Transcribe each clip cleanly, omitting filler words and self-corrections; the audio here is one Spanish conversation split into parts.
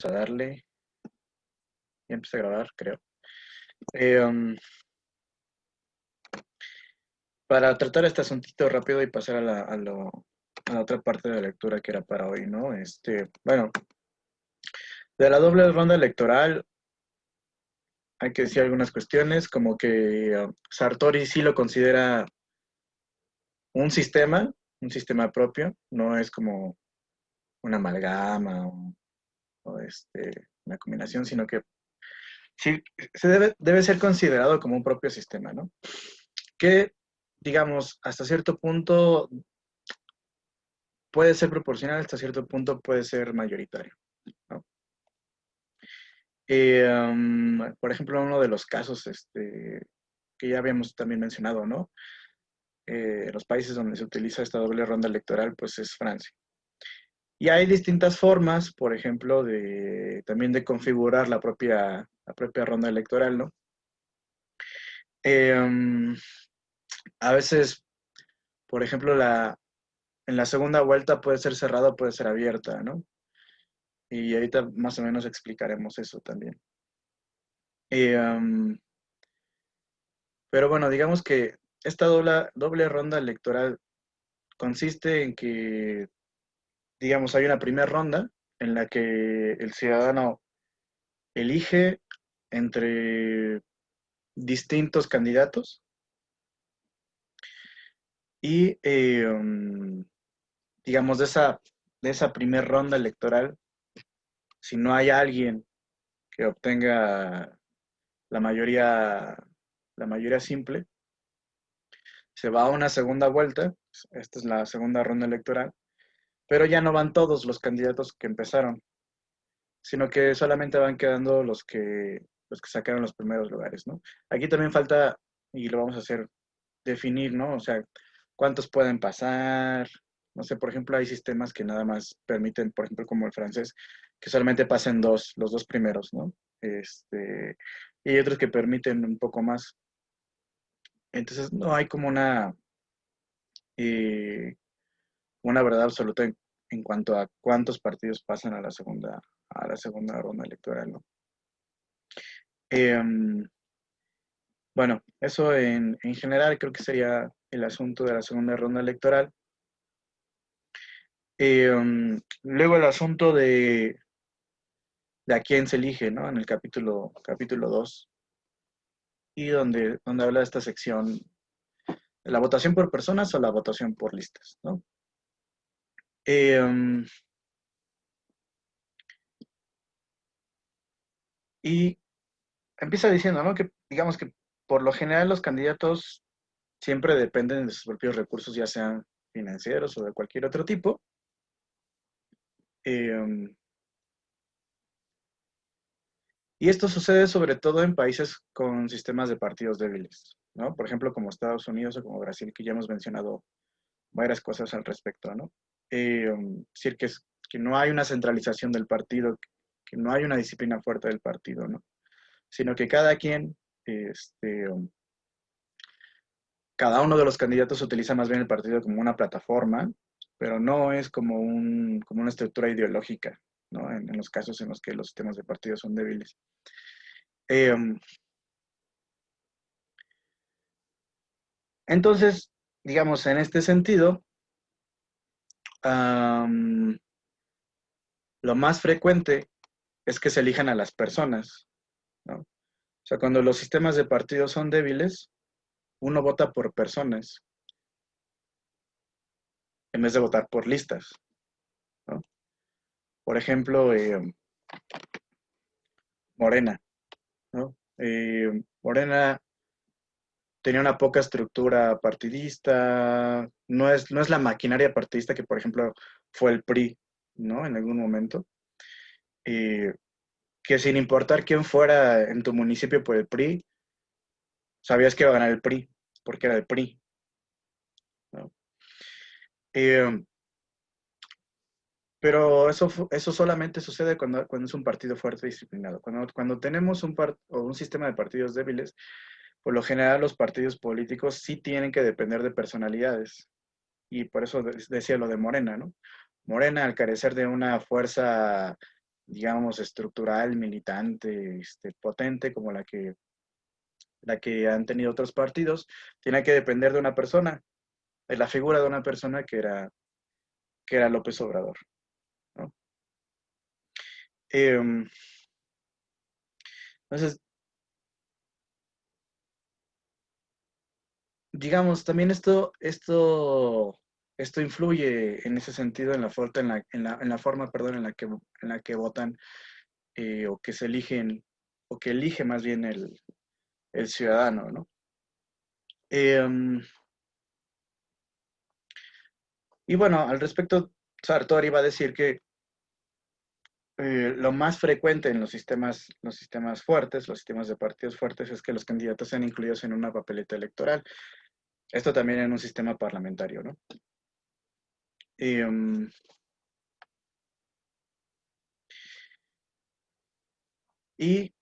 a darle. Ya empecé a grabar, creo. Eh, um, para tratar este asuntito rápido y pasar a la otra parte de la lectura que era para hoy, ¿no? Bueno, de la doble ronda electoral hay que decir algunas cuestiones, como que Sartori sí lo considera un sistema propio, no es como una amalgama o una combinación, sino que sí debe ser considerado como un propio sistema, ¿no? Que, digamos, hasta cierto punto puede ser proporcional, hasta cierto punto puede ser mayoritario, ¿no? Por ejemplo, uno de los casos que ya habíamos también mencionado, ¿no? Los países donde se utiliza esta doble ronda electoral, pues es Francia. Y hay distintas formas, por ejemplo, también de configurar la propia ronda electoral, ¿no? Eh, a veces, por ejemplo, en la segunda vuelta puede ser cerrada, puede ser abierta, ¿no? Y ahorita más o menos explicaremos eso también. Eh, um, pero bueno, digamos que esta doble ronda electoral consiste en que, digamos, hay una primera ronda en la que el ciudadano elige entre distintos candidatos y, digamos, de esa primera ronda electoral, si no hay alguien que obtenga la mayoría, la mayoría simple, se va a una segunda vuelta. Esta es la segunda ronda electoral, pero ya no van todos los candidatos que empezaron, sino que solamente van quedando los que sacaron los primeros lugares, ¿no? Aquí también falta, y lo vamos a hacer, definir, ¿no? O sea, cuántos pueden pasar. No sé, por ejemplo, hay sistemas que nada más permiten, por ejemplo, como el francés, que solamente pasen los dos primeros, ¿no? Y hay otros que permiten un poco más. Entonces, no hay como eh, una verdad absoluta en cuanto a cuántos partidos pasan a la segunda ronda electoral, ¿no? Em, bueno, eso en general creo que sería el asunto de la segunda ronda electoral. Luego el asunto de a quién se elige, ¿no? En el capítulo 2 y donde habla de esta sección de la votación por personas o la votación por listas, ¿no? Eh, y empieza diciendo, ¿no? Que digamos que por lo general los candidatos siempre dependen de sus propios recursos, ya sean financieros o de cualquier otro tipo. Eh, y esto sucede sobre todo en países con sistemas de partidos débiles, ¿no? Por ejemplo, como Estados Unidos o como Brasil, que ya hemos mencionado varias cosas al respecto, ¿no? Es decir, que no hay una centralización del partido, que no hay una disciplina fuerte del partido, ¿no? Sino que cada uno de los candidatos utiliza más bien el partido como una plataforma, pero no es como una estructura ideológica, ¿no? En los casos en los que los sistemas de partidos son débiles. Eh, entonces, digamos, en este sentido, am, lo más frecuente es que se elijan a las personas, ¿no? O sea, cuando los sistemas de partidos son débiles, uno vota por personas en vez de votar por listas, ¿no? Por ejemplo, Morena, ¿no? Morena tenía una poca estructura partidista, no es la maquinaria partidista que, por ejemplo, fue el PRI, ¿no? En algún momento. Eh, que sin importar quién fuera en tu municipio por el PRI, sabías que iba a ganar el PRI, porque era el PRI, ¿no? Eh, pero eso solamente sucede cuando es un partido fuerte y disciplinado. Cuando tenemos un sistema de partidos débiles, por lo general los partidos políticos sí tienen que depender de personalidades. Y por eso decía lo de Morena, ¿no? Morena, al carecer de una fuerza digamos, estructural, militante, potente, como la que han tenido otros partidos, tiene que depender de una persona, de la figura de una persona que era López Obrador, ¿no? Em, entonces, digamos, también esto influye en ese sentido en la, en la forma, perdón, en la que votan, o que se eligen, o que elige más bien el ciudadano, ¿no? Em, y bueno, al respecto, Sartori iba a decir que lo más frecuente en los sistemas fuertes, los sistemas de partidos fuertes, es que los candidatos sean incluidos en una papeleta electoral. Esto también en un sistema parlamentario, ¿no? Em, y,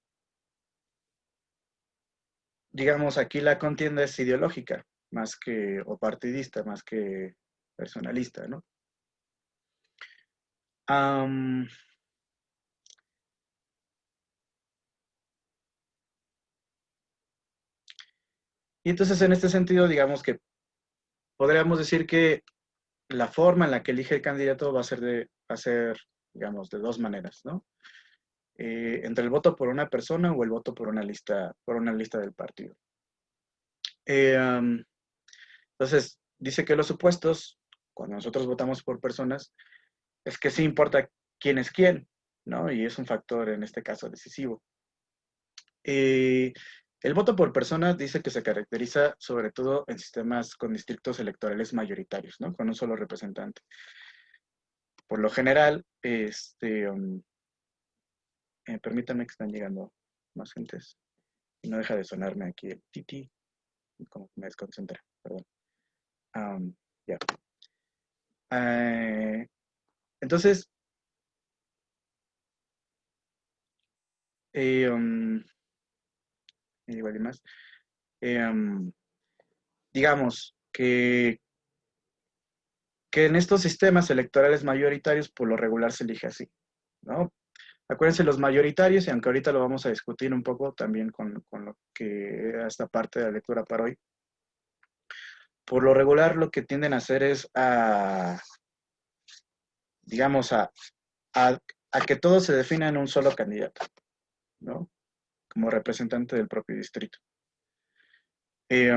digamos, aquí la contienda es ideológica, o partidista, más que personalista, ¿no? Am, y entonces, en este sentido, digamos que podríamos decir que la forma en la que elige el candidato va a ser, digamos, de dos maneras, ¿no? Entre el voto por una persona o el voto por una lista del partido. Eh, entonces, dice que los supuestos, cuando nosotros votamos por personas, es que sí importa quién es quién, ¿no? Y es un factor, en este caso, decisivo. Eh, el voto por persona dice que se caracteriza sobre todo en sistemas con distritos electorales mayoritarios, ¿no? Con un solo representante. Por lo general, permítanme que están llegando más gentes y no deja de sonarme aquí el titi, como que me desconcentra, perdón. Ya. Eh, entonces, eh, um, igual y más, digamos que en estos sistemas electorales mayoritarios, por lo regular se elige así, ¿no? Acuérdense los mayoritarios, y aunque ahorita lo vamos a discutir un poco también con lo que era esta parte de la lectura para hoy, por lo regular lo que tienden a hacer es digamos, a, a que todo se defina en un solo candidato, ¿no? Como representante del propio distrito. Eh,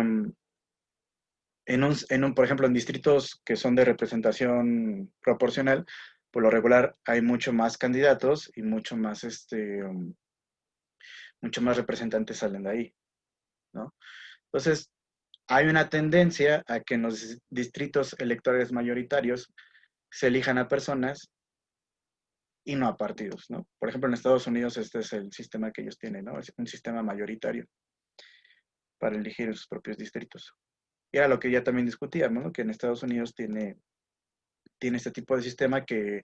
por ejemplo, en distritos que son de representación proporcional, por lo regular hay mucho más candidatos y mucho más representantes salen de ahí, ¿no? Entonces, hay una tendencia a que en los distritos electorales mayoritarios se elijan a personas y no a partidos, ¿no? Por ejemplo, en Estados Unidos este es el sistema que ellos tienen, ¿no? Es un sistema mayoritario para elegir en sus propios distritos. Y era lo que ya también discutíamos, ¿no? Que en Estados Unidos tiene este tipo de sistema que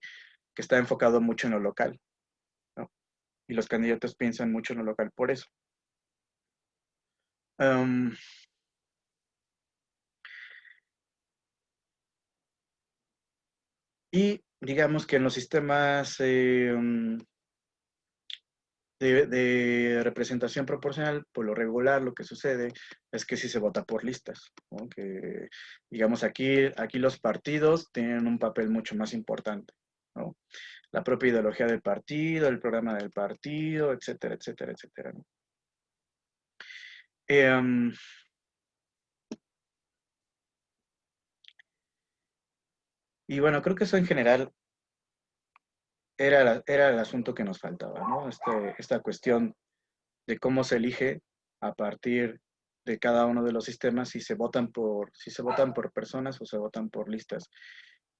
está enfocado mucho en lo local, ¿no? Y los candidatos piensan mucho en lo local por eso. Um, y digamos que en los sistemas de representación proporcional, por lo regular lo que sucede es que sí se vota por listas, ¿no? Que, digamos, aquí los partidos tienen un papel mucho más importante, ¿no? La propia ideología del partido, el programa del partido, etcétera, etcétera, etcétera, ¿no? Em, y bueno, creo que eso en general era el asunto que nos faltaba, ¿no? Esta cuestión de cómo se elige a partir de cada uno de los sistemas, si se votan por personas o se votan por listas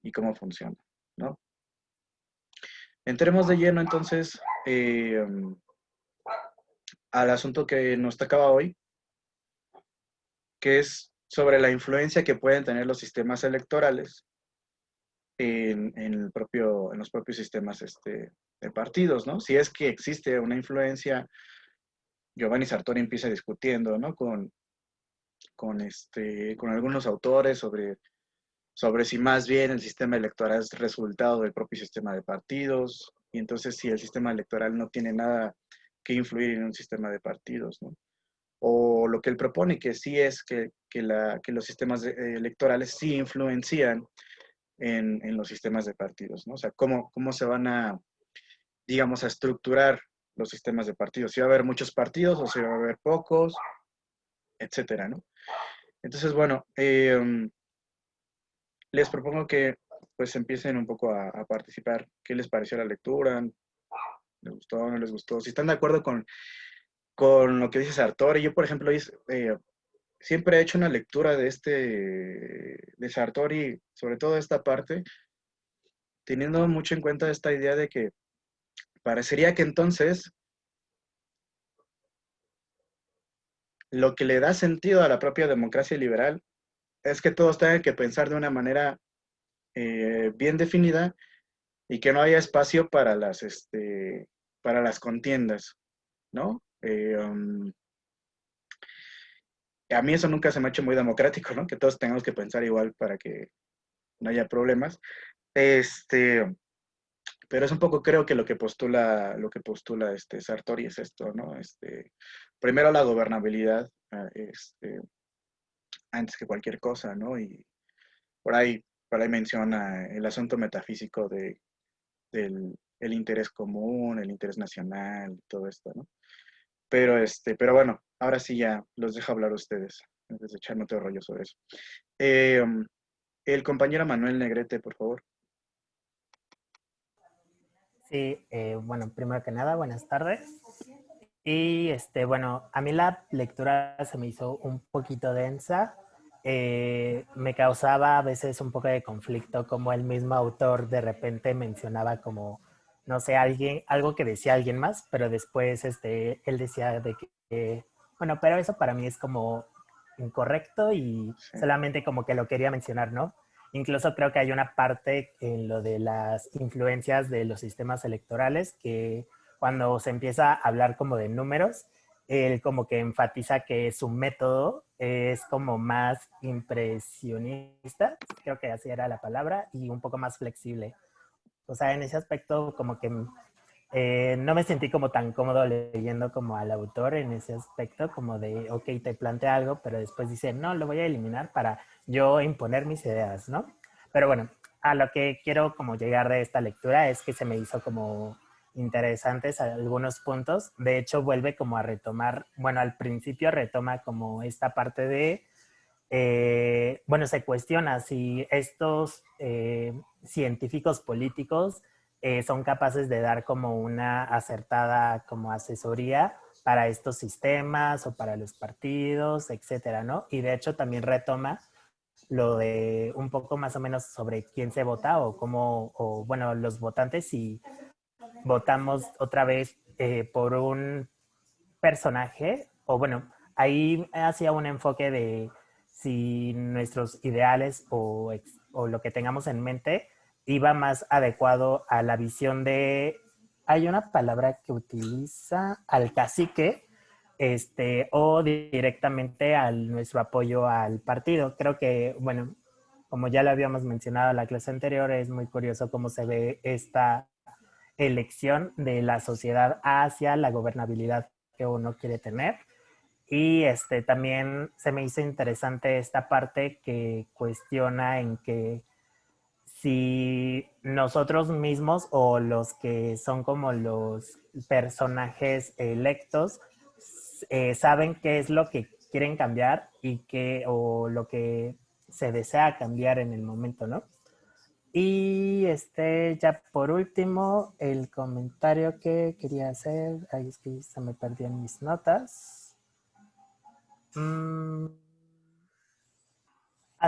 y cómo funciona, ¿no? Entremos de lleno entonces, al asunto que nos tocaba hoy, que es sobre la influencia que pueden tener los sistemas electorales en los propios sistemas de partidos, ¿no? Si es que existe una influencia, Giovanni Sartori empieza discutiendo, ¿no? Con algunos autores sobre si más bien el sistema electoral es resultado del propio sistema de partidos, y entonces si el sistema electoral no tiene nada que influir en un sistema de partidos, ¿no? O lo que él propone, que sí es que los sistemas electorales sí influencian en los sistemas de partidos, ¿no? O sea, cómo se van a, digamos, a estructurar los sistemas de partidos. Si va a haber muchos partidos o si va a haber pocos, etcétera, ¿no? Entonces, bueno, les propongo que pues empiecen un poco a participar. ¿Qué les pareció la lectura? ¿Les gustó o no les gustó? Si están de acuerdo con lo que dice Sartori. Yo, por ejemplo, siempre he hecho una lectura de Sartori, sobre todo esta parte, teniendo mucho en cuenta esta idea de que parecería que entonces lo que le da sentido a la propia democracia liberal es que todos tengan que pensar de una manera bien definida y que no haya espacio para las contiendas, ¿no? A mí eso nunca se me ha hecho muy democrático, ¿no? Que todos tengamos que pensar igual para que no haya problemas. Este, pero es un poco, creo que lo que postula Sartori es esto, ¿no? Primero la gobernabilidad, antes que cualquier cosa, ¿no? Y por ahí menciona el asunto metafísico del el interés común, el interés nacional, todo esto, ¿no? Pero bueno, ahora sí ya los dejo hablar a ustedes, antes de echarme otro rollo sobre eso. Um, el compañero Manuel Negrete, por favor. Sí, bueno, primero que nada, buenas tardes. Y bueno, a mí la lectura se me hizo un poquito densa. Me causaba a veces un poco de conflicto, como el mismo autor de repente mencionaba como, no sé, algo que decía alguien más, pero después él decía de que, bueno, pero eso para mí es como incorrecto y Sí, solamente como que lo quería mencionar, ¿no? Incluso creo que hay una parte en lo de las influencias de los sistemas electorales que cuando se empieza a hablar como de números, él como que enfatiza que su método es como más impresionista, creo que así era la palabra, y un poco más flexible. O sea, en ese aspecto como que no me sentí como tan cómodo leyendo como al autor en ese aspecto, como de, ok, te plantea algo, pero después dice, no, lo voy a eliminar para yo imponer mis ideas, ¿no? Pero bueno, a lo que quiero como llegar de esta lectura es que se me hizo como interesantes algunos puntos. De hecho, vuelve como a retomar, bueno, al principio retoma como esta parte de bueno, se cuestiona si estos científicos políticos son capaces de dar como una acertada como asesoría para estos sistemas o para los partidos, etcétera, ¿no? Y de hecho también retoma lo de un poco más o menos sobre quién se vota o cómo, o bueno, los votantes si votamos otra vez por un personaje, o bueno, ahí hacía un enfoque de si nuestros ideales o lo que tengamos en mente iba más adecuado a la visión de, hay una palabra que utiliza al cacique, o directamente a nuestro apoyo al partido. Creo que, bueno, como ya lo habíamos mencionado en la clase anterior, es muy curioso cómo se ve esta elección de la sociedad hacia la gobernabilidad que uno quiere tener. Y también se me hizo interesante esta parte que cuestiona en que si nosotros mismos o los que son como los personajes electos saben qué es lo que quieren cambiar y qué o lo que se desea cambiar en el momento, ¿no? Y ya por último, el comentario que quería hacer, ahí es que se me perdían mis notas. Mm,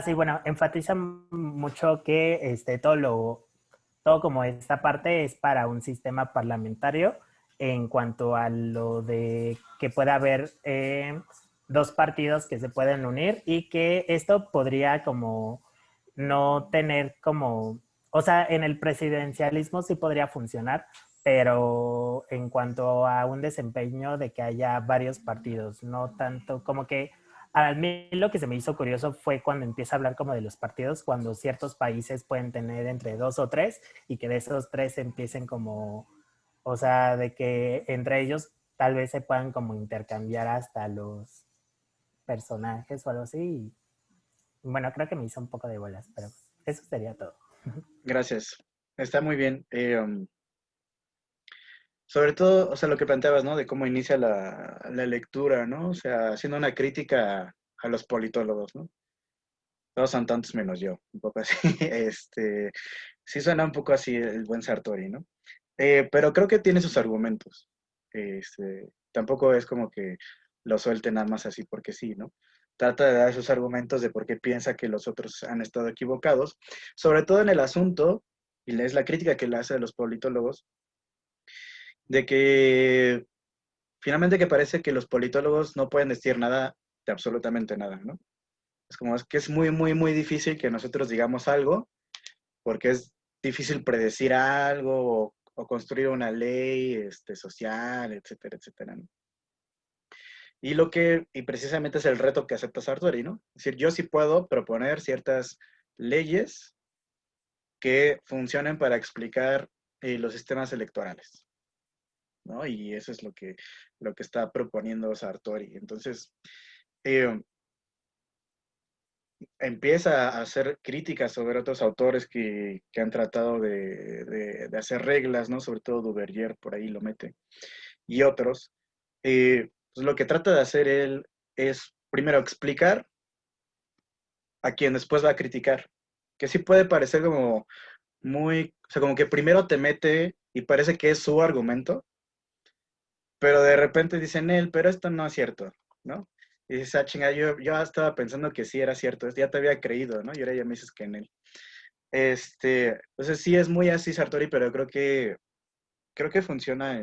sí, bueno, enfatiza mucho que todo como esta parte es para un sistema parlamentario en cuanto a lo de que pueda haber dos partidos que se pueden unir y que esto podría como no tener como, o sea, en el presidencialismo sí podría funcionar, pero en cuanto a un desempeño de que haya varios partidos, no tanto como que a mí lo que se me hizo curioso fue cuando empieza a hablar como de los partidos, cuando ciertos países pueden tener entre dos o tres y que de esos tres empiecen como O sea, de que entre ellos tal vez se puedan como intercambiar hasta los personajes o algo así. Y, bueno, creo que me hizo un poco de bolas, pero eso sería todo. Gracias. Está muy bien. Sobre todo, o sea, lo que planteabas, ¿no? De cómo inicia la lectura, ¿no? O sea, haciendo una crítica a los politólogos, ¿no? Todos son tontos menos yo, un poco así. Sí suena un poco así el buen Sartori, ¿no? Pero creo que tiene sus argumentos. Tampoco es como que lo suelte nada más así porque sí, ¿no? Trata de dar sus argumentos de por qué piensa que los otros han estado equivocados, sobre todo en el asunto, y es la crítica que le hace a los politólogos, de que finalmente que parece que los politólogos no pueden decir nada de absolutamente nada, ¿no? Es como es que es muy, muy, muy difícil que nosotros digamos algo, porque es difícil predecir algo o construir una ley social, etcétera, etcétera, ¿no? Y precisamente es el reto que acepta Sartori, ¿no? Es decir, yo sí puedo proponer ciertas leyes que funcionen para explicar los sistemas electorales, ¿no? Y eso es lo que está proponiendo Sartori. Entonces, eh, empieza a hacer críticas sobre otros autores que han tratado de hacer reglas, ¿no? Sobre todo Duverger, por ahí lo mete, y otros. Pues lo que trata de hacer él es, primero, explicar a quien después va a criticar, que sí puede parecer como muy, o sea, como que primero te mete y parece que es su argumento, pero de repente dicen él, pero esto no es cierto, ¿no? Y dices, ah, chinga, yo estaba pensando que sí era cierto, ya te había creído, ¿no? Y ahora ya me dices que en él. Entonces sí es muy así Sartori, pero creo que funciona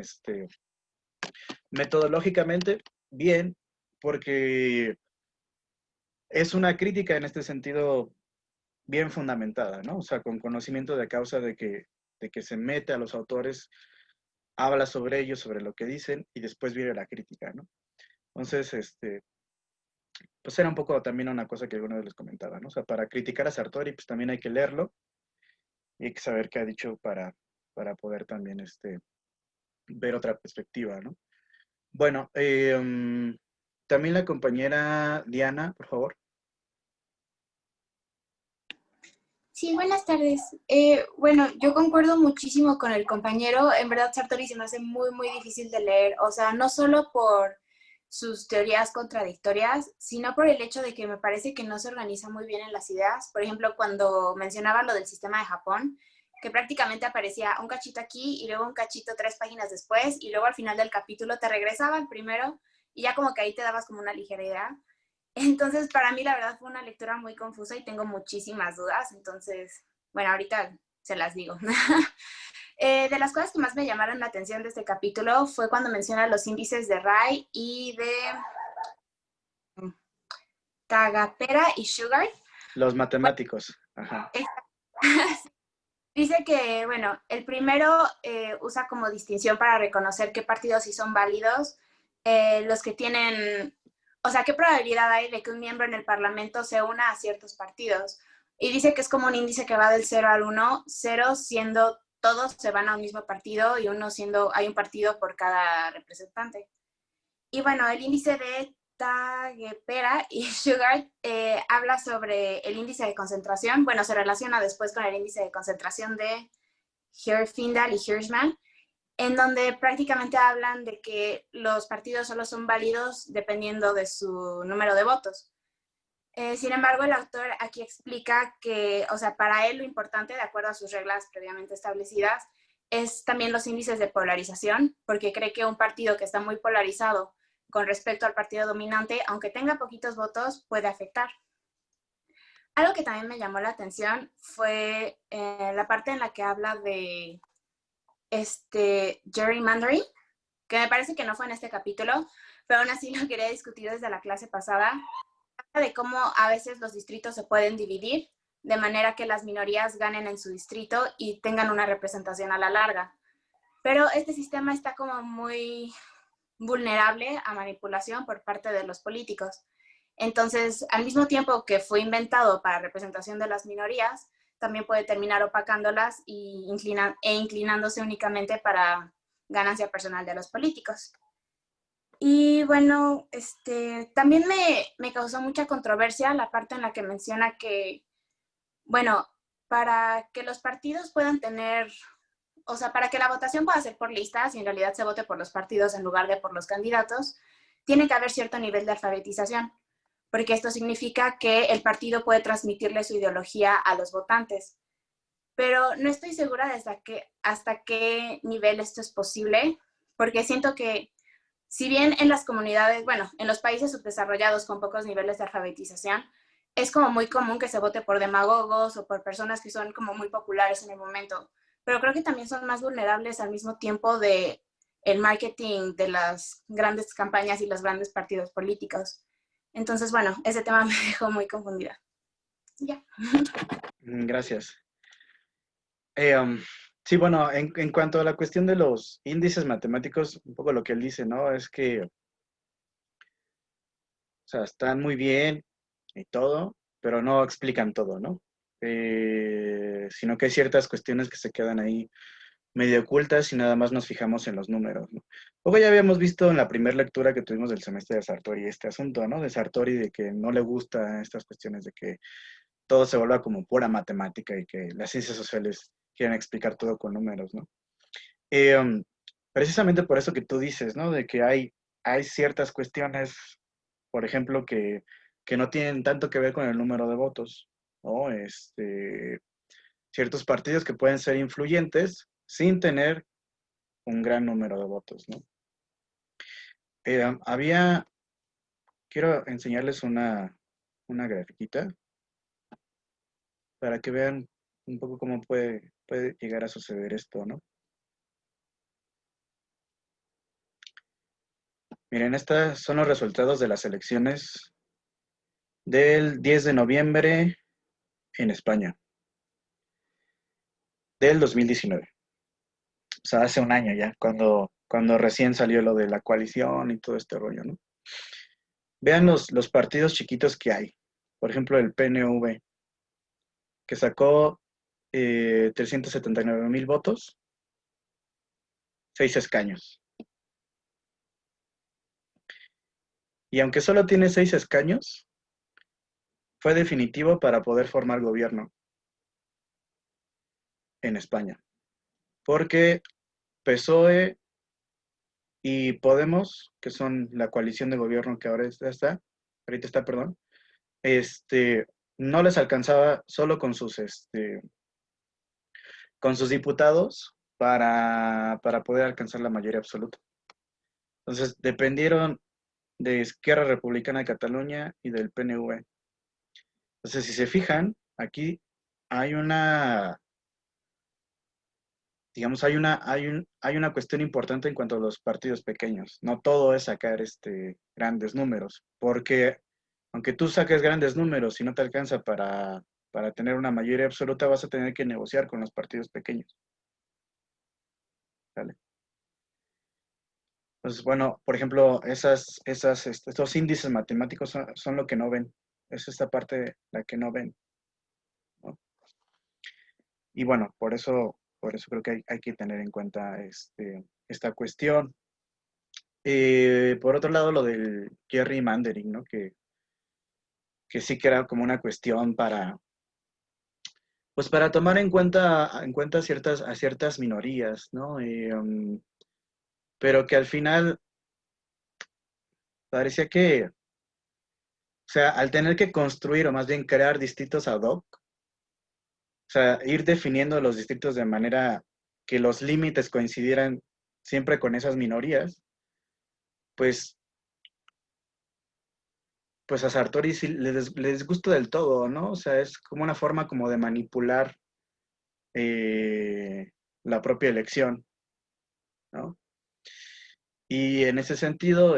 metodológicamente bien, porque es una crítica en este sentido bien fundamentada, ¿no? O sea, con conocimiento de causa de que se mete a los autores, habla sobre ellos, sobre lo que dicen, y después viene la crítica, ¿no? Entonces, pues era un poco también una cosa que alguna vez les comentaba, ¿no? O sea, para criticar a Sartori, pues también hay que leerlo y hay que saber qué ha dicho para poder también ver otra perspectiva, ¿no? Bueno, también la compañera Diana, por favor. Sí, buenas tardes. Bueno, yo concuerdo muchísimo con el compañero. En verdad, Sartori se me hace muy, muy difícil de leer. O sea, no solo por sus teorías contradictorias, sino por el hecho de que me parece que no se organiza muy bien en las ideas. Por ejemplo, cuando mencionaba lo del sistema de Japón, que prácticamente aparecía un cachito aquí y luego un cachito 3 páginas después y luego al final del capítulo te regresaba al primero y ya como que ahí te dabas como una ligera idea. Entonces, para mí la verdad fue una lectura muy confusa y tengo muchísimas dudas. Entonces, bueno, ahorita se las digo. De las cosas que más me llamaron la atención de este capítulo fue cuando menciona los índices de Rai y de Tagapera y Sugar. Los matemáticos. Ajá. Dice que, bueno, el primero usa como distinción para reconocer qué partidos sí son válidos, los que tienen, o sea, qué probabilidad hay de que un miembro en el Parlamento se una a ciertos partidos. Y dice que es como un índice que va del 0 al 1, 0 siendo todos se van a un mismo partido y 1 siendo, hay un partido por cada representante. Y bueno, el índice de Taguepera y Sugar habla sobre el índice de concentración. Bueno, se relaciona después con el índice de concentración de Herfindahl y Hirschman, en donde prácticamente hablan de que los partidos solo son válidos dependiendo de su número de votos. Sin embargo, el autor aquí explica que, o sea, para él lo importante, de acuerdo a sus reglas previamente establecidas, es también los índices de polarización, porque cree que un partido que está muy polarizado con respecto al partido dominante, aunque tenga poquitos votos, puede afectar. Algo que también me llamó la atención fue la parte en la que habla de gerrymandering, que me parece que no fue en este capítulo, pero aún así lo quería discutir desde la clase pasada, de cómo a veces los distritos se pueden dividir de manera que las minorías ganen en su distrito y tengan una representación a la larga. Pero este sistema está como muy vulnerable a manipulación por parte de los políticos. Entonces, al mismo tiempo que fue inventado para representación de las minorías, también puede terminar opacándolas e inclinándose únicamente para ganancia personal de los políticos. Y bueno, también me causó mucha controversia la parte en la que menciona que, bueno, para que los partidos puedan tener, o sea, para que la votación pueda ser por listas y en realidad se vote por los partidos en lugar de por los candidatos, tiene que haber cierto nivel de alfabetización, porque esto significa que el partido puede transmitirle su ideología a los votantes. Pero no estoy segura de hasta qué nivel esto es posible, porque siento que si bien en las comunidades, bueno, en los países subdesarrollados con pocos niveles de alfabetización, es como muy común que se vote por demagogos o por personas que son como muy populares en el momento, pero creo que también son más vulnerables al mismo tiempo de el marketing de las grandes campañas y los grandes partidos políticos. Entonces, bueno, ese tema me dejó muy confundida. Ya. Gracias. Sí, bueno, en cuanto a la cuestión de los índices matemáticos, un poco lo que él dice, ¿no? Es que, o sea, están muy bien y todo, pero no explican todo, ¿no? Sino que hay ciertas cuestiones que se quedan ahí medio ocultas y nada más nos fijamos en los números, ¿no? Luego ya habíamos visto en la primera lectura que tuvimos del semestre de Sartori este asunto, ¿no? De Sartori, de que no le gustan estas cuestiones de que todo se vuelva como pura matemática y que las ciencias sociales quieren explicar todo con números, ¿no? Eh, um, Precisamente por eso que tú dices, ¿no? De que hay ciertas cuestiones, por ejemplo, que no tienen tanto que ver con el número de votos, ¿no? Ciertos partidos que pueden ser influyentes sin tener un gran número de votos, ¿no? Quiero enseñarles una grafiquita para que vean un poco cómo puede llegar a suceder esto, ¿no? Miren, estos son los resultados de las elecciones del 10 de noviembre en España, del 2019. O sea, hace un año ya, cuando recién salió lo de la coalición y todo este rollo, ¿no? Vean los partidos chiquitos que hay. Por ejemplo, el PNV, que sacó 379,000 votos, 6 escaños. Y aunque solo tiene 6 escaños, fue definitivo para poder formar gobierno en España. Porque PSOE y Podemos, que son la coalición de gobierno que ahorita está, perdón, no les alcanzaba solo con sus diputados para poder alcanzar la mayoría absoluta. Entonces, dependieron de Esquerra Republicana de Cataluña y del PNV. Entonces, si se fijan, aquí hay digamos, hay una cuestión importante en cuanto a los partidos pequeños. No todo es sacar grandes números, porque aunque tú saques grandes números y no te alcanza para tener una mayoría absoluta, vas a tener que negociar con los partidos pequeños. ¿Vale? Entonces, bueno, por ejemplo, estos índices matemáticos son lo que no ven. Es esta parte la que no ven, ¿no? Y bueno, por eso creo que hay que tener en cuenta esta cuestión. Por otro lado, lo del gerrymandering, ¿no? Que sí que era como una cuestión pues para tomar en cuenta a ciertas minorías, ¿no? Pero que al final parecía que, o sea, al tener que construir o más bien crear distritos ad hoc, o sea, ir definiendo los distritos de manera que los límites coincidieran siempre con esas minorías, pues, pues a Sartori sí le disgusta del todo, ¿no? O sea, es como una forma como de manipular la propia elección, ¿no? Y en ese sentido,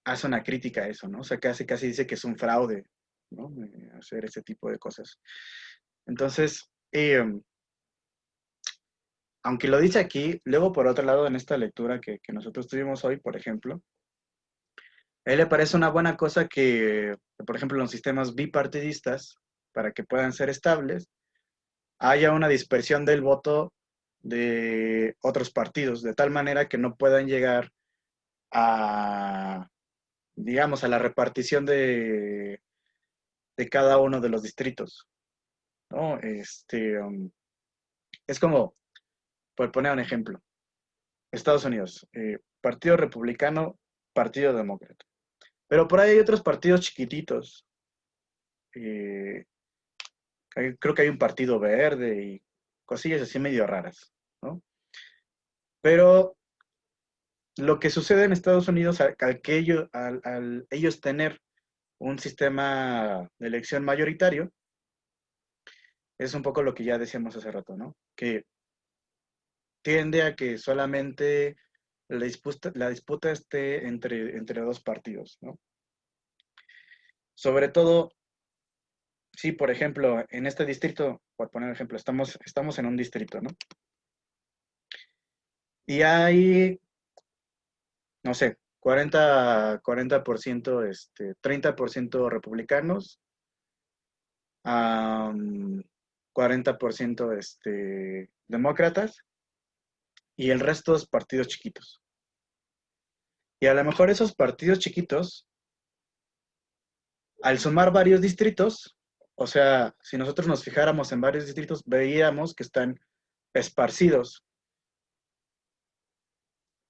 hace una crítica a eso, ¿no? O sea, casi dice que es un fraude, ¿no? Hacer ese tipo de cosas. Entonces, aunque lo dice aquí, luego por otro lado, en esta lectura que nosotros tuvimos hoy, por ejemplo, a él le parece una buena cosa que, por ejemplo, en los sistemas bipartidistas, para que puedan ser estables, haya una dispersión del voto de otros partidos, de tal manera que no puedan llegar a, digamos, a la repartición de cada uno de los distritos, ¿no? Es como, por poner un ejemplo, Estados Unidos, Partido Republicano, Partido Demócrata. Pero por ahí hay otros partidos chiquititos. eh, Creo que hay un partido verde y cosillas así medio raras, ¿no? Pero lo que sucede en Estados Unidos, al ellos tener un sistema de elección mayoritario, es un poco lo que ya decíamos hace rato, ¿no? Que tiende a que solamente la disputa esté entre dos partidos, ¿no? Sobre todo, si por ejemplo, en este distrito, por poner ejemplo, estamos en un distrito, ¿no? Y hay, no sé, 40%, 30% republicanos, 40% demócratas, y el resto es partidos chiquitos. Y a lo mejor esos partidos chiquitos, al sumar varios distritos, o sea, si nosotros nos fijáramos en varios distritos, veíamos que están esparcidos,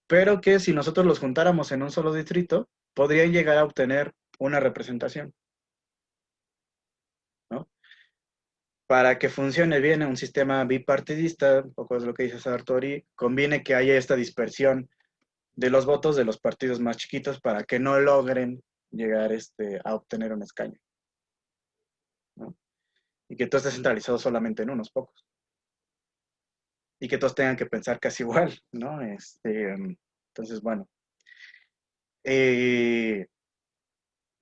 pero que si nosotros los juntáramos en un solo distrito, podrían llegar a obtener una representación, ¿no? Para que funcione bien un sistema bipartidista, un poco es lo que dice Sartori, conviene que haya esta dispersión de los votos de los partidos más chiquitos para que no logren llegar a obtener un escaño, ¿no? Y que todo esté centralizado solamente en unos pocos. Y que todos tengan que pensar casi igual, ¿no? Entonces, bueno.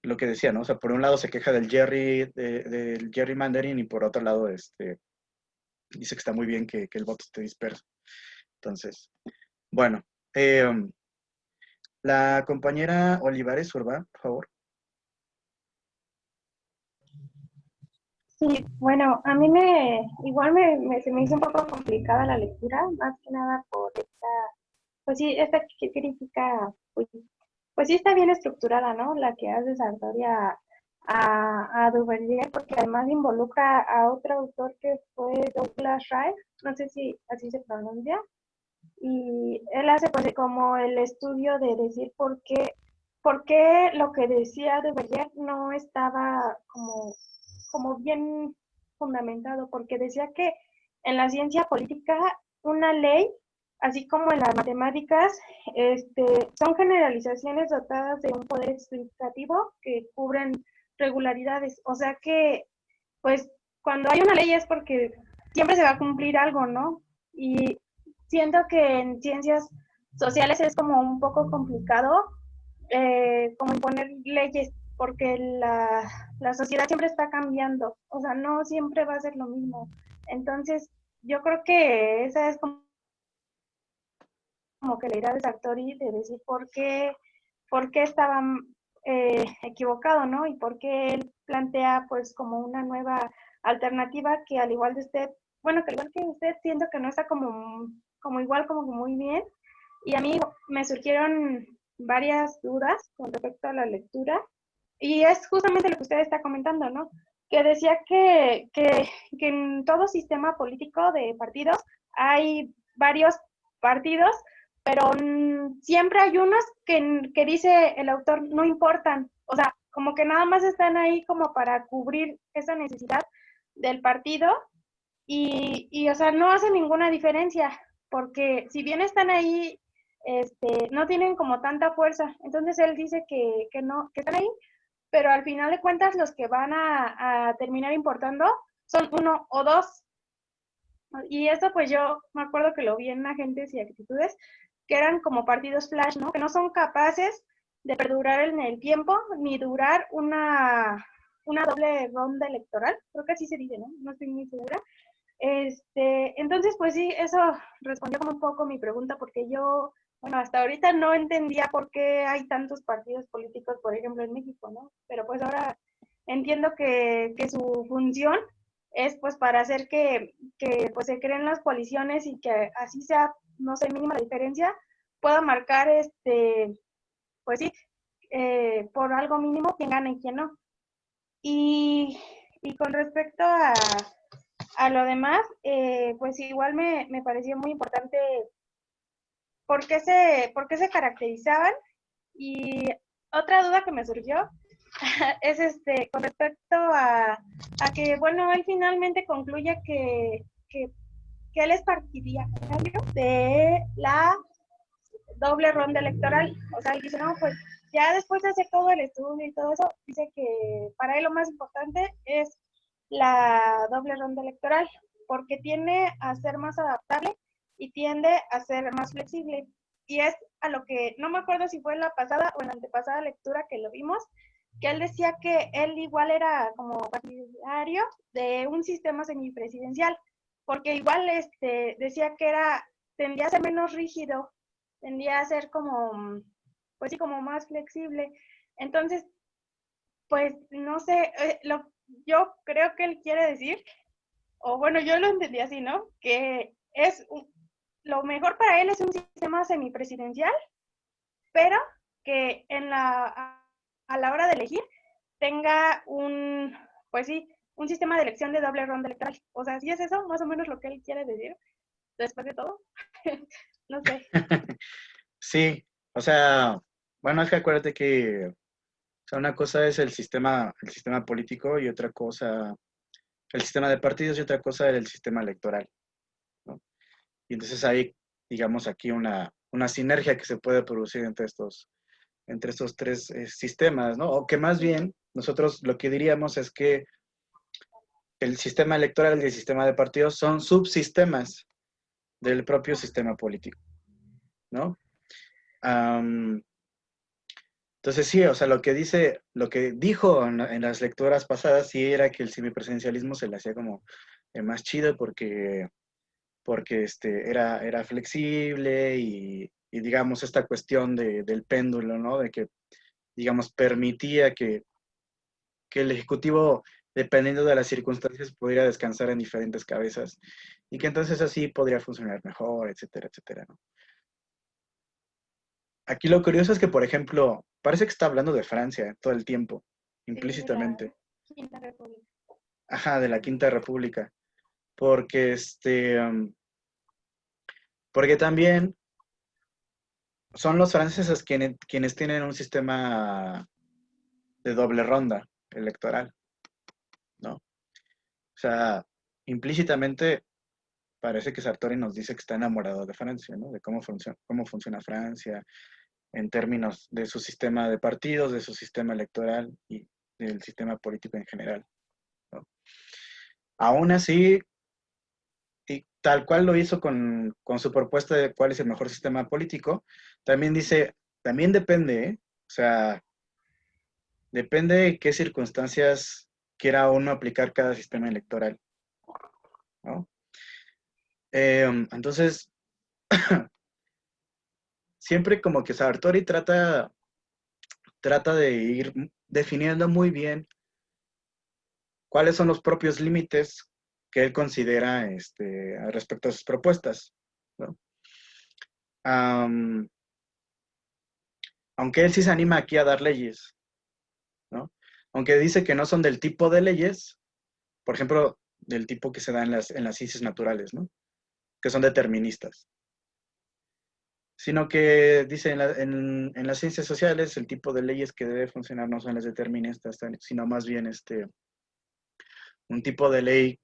Lo que decía, ¿no? O sea, por un lado se queja del gerrymandering y por otro lado, dice que está muy bien que el voto esté disperso. Entonces, bueno. La compañera Olivares Urbán, por favor. Sí, bueno, a mí se me hizo un poco complicada la lectura, más que nada por esta, pues sí, esta crítica, pues sí está bien estructurada, ¿no? La que hace Sartori a Duverger, porque además involucra a otro autor que fue Douglas Rice, no sé si así se pronuncia, y él hace pues como el estudio de decir por qué lo que decía Duverger no estaba como bien fundamentado, porque decía que en la ciencia política una ley, así como en las matemáticas, son generalizaciones dotadas de un poder explicativo que cubren regularidades. O sea que, pues, cuando hay una ley es porque siempre se va a cumplir algo, ¿no? Y siento que en ciencias sociales es como un poco complicado, como imponer leyes, porque la sociedad siempre está cambiando, o sea, no siempre va a ser lo mismo. Entonces, yo creo que esa es como que la idea de Sartori de decir por qué estaba equivocado, ¿no? Y por qué él plantea pues como una nueva alternativa que al igual de usted, bueno, que al igual que usted siento que no está como igual, como muy bien. Y a mí me surgieron varias dudas con respecto a la lectura. Y es justamente lo que usted está comentando, ¿no? Que decía que en todo sistema político de partidos hay varios partidos, pero siempre hay unos que dice el autor no importan. O sea, como que nada más están ahí como para cubrir esa necesidad del partido o sea, no hace ninguna diferencia, porque si bien están ahí, no tienen como tanta fuerza. Entonces él dice que no, que están ahí, pero al final de cuentas los que van a terminar importando son uno o dos. Y eso pues yo me acuerdo que lo vi en Agentes y Actitudes, que eran como partidos flash, ¿no? Que no son capaces de perdurar en el tiempo ni durar una doble ronda electoral. Creo que así se dice, ¿no? No estoy muy segura. Entonces, pues sí, eso respondió como un poco mi pregunta, porque yo, bueno, hasta ahorita no entendía por qué hay tantos partidos políticos, por ejemplo, en México, ¿no? Pero pues ahora entiendo que su función es pues para hacer que pues se creen las coaliciones y que así sea, no sé, mínima la diferencia, pueda marcar pues sí, por algo mínimo quién gana y quién no. Y con respecto a lo demás, pues igual me pareció muy importante por qué se caracterizaban. Y otra duda que me surgió es con respecto a que, bueno, él finalmente concluye que él es partidario de la doble ronda electoral. O sea, él dice, no, pues ya después de hacer todo el estudio y todo eso, dice que para él lo más importante es la doble ronda electoral, porque tiende a ser más adaptable y tiende a ser más flexible. Y es a lo que, no me acuerdo si fue en la pasada o en la antepasada lectura que lo vimos, que él decía que él igual era como partidario de un sistema semipresidencial, porque igual decía que tendría a ser menos rígido, tendría a ser como, pues sí, como más flexible. Entonces, pues no sé, yo creo que él quiere decir, o bueno, yo lo entendí así, ¿no? Que lo mejor para él es un sistema semipresidencial, pero que a la hora de elegir tenga pues sí, un sistema de elección de doble ronda electoral. O sea, ¿sí es eso más o menos lo que él quiere decir después de todo? No sé. Sí, o sea, bueno, es que acuérdate que, o sea, una cosa es el sistema político y otra cosa, el sistema de partidos y otra cosa el sistema electoral, ¿no? Y entonces hay, digamos, aquí una sinergia que se puede producir entre estos tres sistemas, ¿no? O que más bien nosotros lo que diríamos es que el sistema electoral y el sistema de partidos son subsistemas del propio sistema político, ¿no? Am, entonces sí, o sea, lo que dijo en las lecturas pasadas sí era que el semipresidencialismo se le hacía como más chido porque era flexible y digamos esta cuestión del péndulo, ¿no? De que, digamos, permitía que el Ejecutivo, dependiendo de las circunstancias, pudiera descansar en diferentes cabezas y que entonces así podría funcionar mejor, etcétera, etcétera, ¿no? Aquí lo curioso es que, por ejemplo, parece que está hablando de Francia todo el tiempo, Sí, de la implícitamente. Quinta República. Ajá, de la Quinta República. Porque porque también son los franceses quienes tienen un sistema de doble ronda electoral, ¿no? O sea, implícitamente parece que Sartori nos dice que está enamorado de Francia, ¿no? De cómo funciona Francia en términos de su sistema de partidos, de su sistema electoral y del sistema político en general, ¿no? Aún así, y tal cual lo hizo con su propuesta de cuál es el mejor sistema político, también dice, también depende, ¿eh? O sea, depende de qué circunstancias quiera uno aplicar cada sistema electoral, ¿no? Entonces, siempre como que Sartori trata de ir definiendo muy bien cuáles son los propios límites que él considera respecto a sus propuestas, ¿no? Am, aunque él sí se anima aquí a dar leyes, ¿no? Aunque dice que no son del tipo de leyes, por ejemplo, del tipo que se da en las ciencias naturales, ¿no? Que son deterministas. Sino que dice en las ciencias sociales el tipo de leyes que debe funcionar no son las deterministas, sino más bien un tipo de ley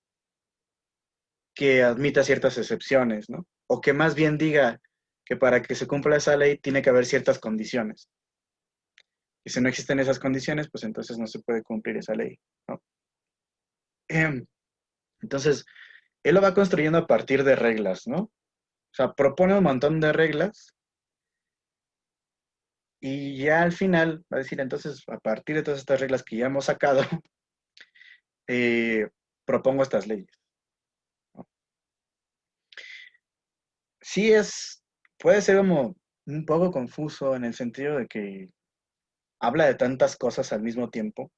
que admita ciertas excepciones, ¿no? O que más bien diga que para que se cumpla esa ley tiene que haber ciertas condiciones. Y si no existen esas condiciones, pues entonces no se puede cumplir esa ley, ¿no? Entonces, él lo va construyendo a partir de reglas, ¿no? O sea, propone un montón de reglas y ya al final va a decir, entonces, a partir de todas estas reglas que ya hemos sacado, eh, propongo estas leyes, ¿no? Sí puede ser como un poco confuso en el sentido de que habla de tantas cosas al mismo tiempo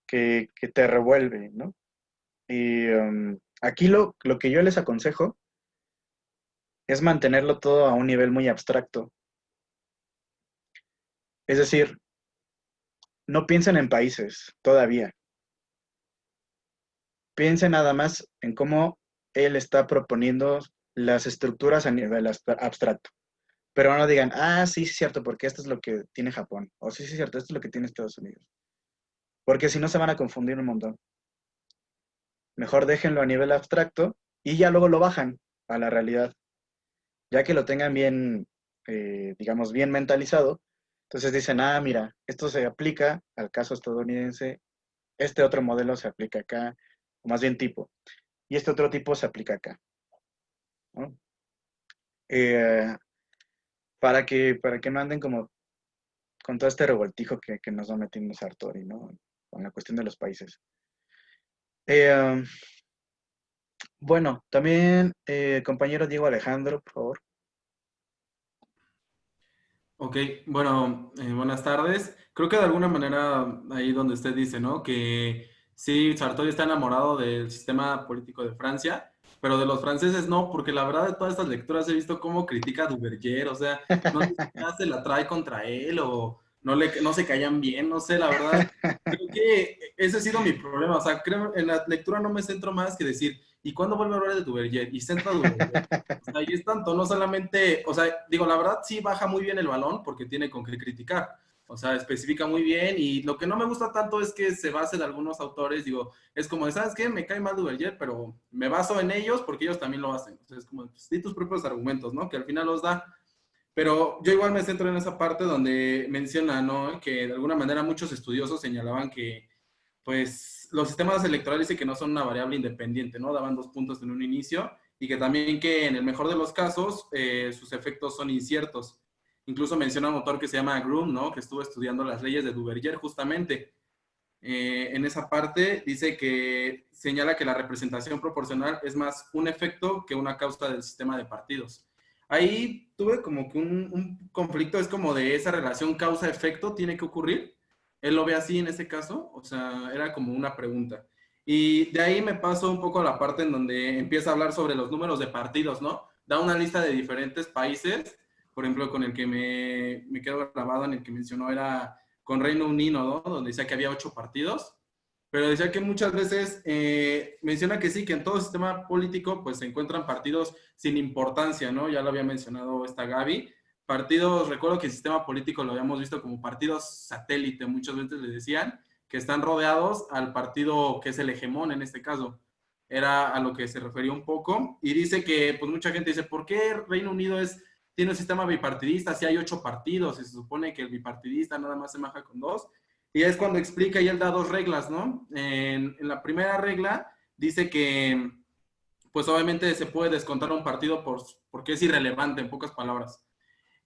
que te revuelve, ¿no? Y aquí lo que yo les aconsejo es mantenerlo todo a un nivel muy abstracto. Es decir, no piensen en países todavía. Piensen nada más en cómo él está proponiendo las estructuras a nivel abstracto. Pero no digan, ah, sí, sí, es cierto, porque esto es lo que tiene Japón. O sí, sí, es cierto, esto es lo que tiene Estados Unidos. Porque si no se van a confundir un montón. Mejor déjenlo a nivel abstracto y ya luego lo bajan a la realidad. Ya que lo tengan bien, digamos, bien mentalizado, entonces dicen, ah, mira, esto se aplica al caso estadounidense, este otro modelo se aplica acá, o más bien tipo, y este otro tipo se aplica acá, ¿no? Eh, para que no anden como con todo este revoltijo que nos va metiendo Sartori, ¿no? Con la cuestión de los países. Eh, bueno, también, compañero Diego Alejandro, por favor. Ok, bueno, buenas tardes. Creo que de alguna manera ahí donde usted dice, ¿no? Que sí, Sartori está enamorado del sistema político de Francia, pero de los franceses no, porque la verdad de todas estas lecturas he visto cómo critica a Duverger, o sea, no sé si ya se la trae contra él o no se callan bien, no sé, la verdad. Creo que ese ha sido mi problema, o sea, creo en la lectura no me centro más que decir, ¿y cuándo vuelve a hablar de Duverger? Y centra a Duverger. O sea, y es tanto, no solamente, o sea, digo, la verdad sí baja muy bien el balón porque tiene con qué criticar. O sea, especifica muy bien y lo que no me gusta tanto es que se base de algunos autores, digo, es como, ¿sabes qué? Me cae mal Duverger, pero me baso en ellos porque ellos también lo hacen. O sea, es como, pues, di tus propios argumentos, ¿no? Que al final los da. Pero yo igual me centro en esa parte donde menciona, ¿no? Que de alguna manera muchos estudiosos señalaban que, pues, los sistemas electorales dice que no son una variable independiente, ¿no? Daban 2 puntos en un inicio y que también que en el mejor de los casos sus efectos son inciertos. Incluso menciona un autor que se llama Groom, ¿no? Que estuvo estudiando las leyes de Duverger justamente. En esa parte dice que señala que la representación proporcional es más un efecto que una causa del sistema de partidos. Ahí tuve como que un conflicto, es como de esa relación causa-efecto tiene que ocurrir. Él lo ve así en ese caso, o sea, era como una pregunta. Y de ahí me paso un poco a la parte en donde empieza a hablar sobre los números de partidos, ¿no? Da una lista de diferentes países, por ejemplo, con el que me quedo grabado, en el que mencionó era con Reino Unido, ¿no? Donde decía que había 8 partidos, pero decía que muchas veces menciona que sí, que en todo sistema político pues se encuentran partidos sin importancia, ¿no? Ya lo había mencionado esta Gaby. Partidos, recuerdo que el sistema político lo habíamos visto como partidos satélite, muchas veces le decían, que están rodeados al partido que es el hegemón en este caso. Era a lo que se refería un poco. Y dice que, pues mucha gente dice, ¿por qué Reino Unido tiene un sistema bipartidista si hay 8 partidos y se supone que el bipartidista nada más se maja con 2? Y es cuando explica y él da 2 reglas, ¿no? En la primera regla dice que, pues obviamente se puede descontar un partido porque es irrelevante, en pocas palabras.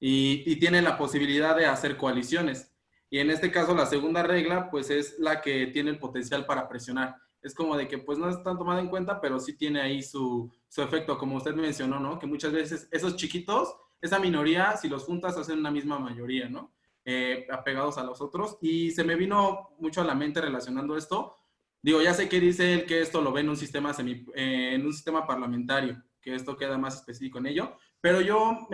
Y tiene la posibilidad de hacer coaliciones. Y en este caso, la segunda regla, pues es la que tiene el potencial para presionar. Es como de que, pues no es tan tomada en cuenta, pero sí tiene ahí su efecto, como usted mencionó, ¿no? Que muchas veces esos chiquitos, esa minoría, si los juntas, hacen una misma mayoría, ¿no? Apegados a los otros. Y se me vino mucho a la mente relacionando esto. Digo, ya sé que dice él que esto lo ve en un sistema en un sistema parlamentario, que esto queda más específico en ello, pero yo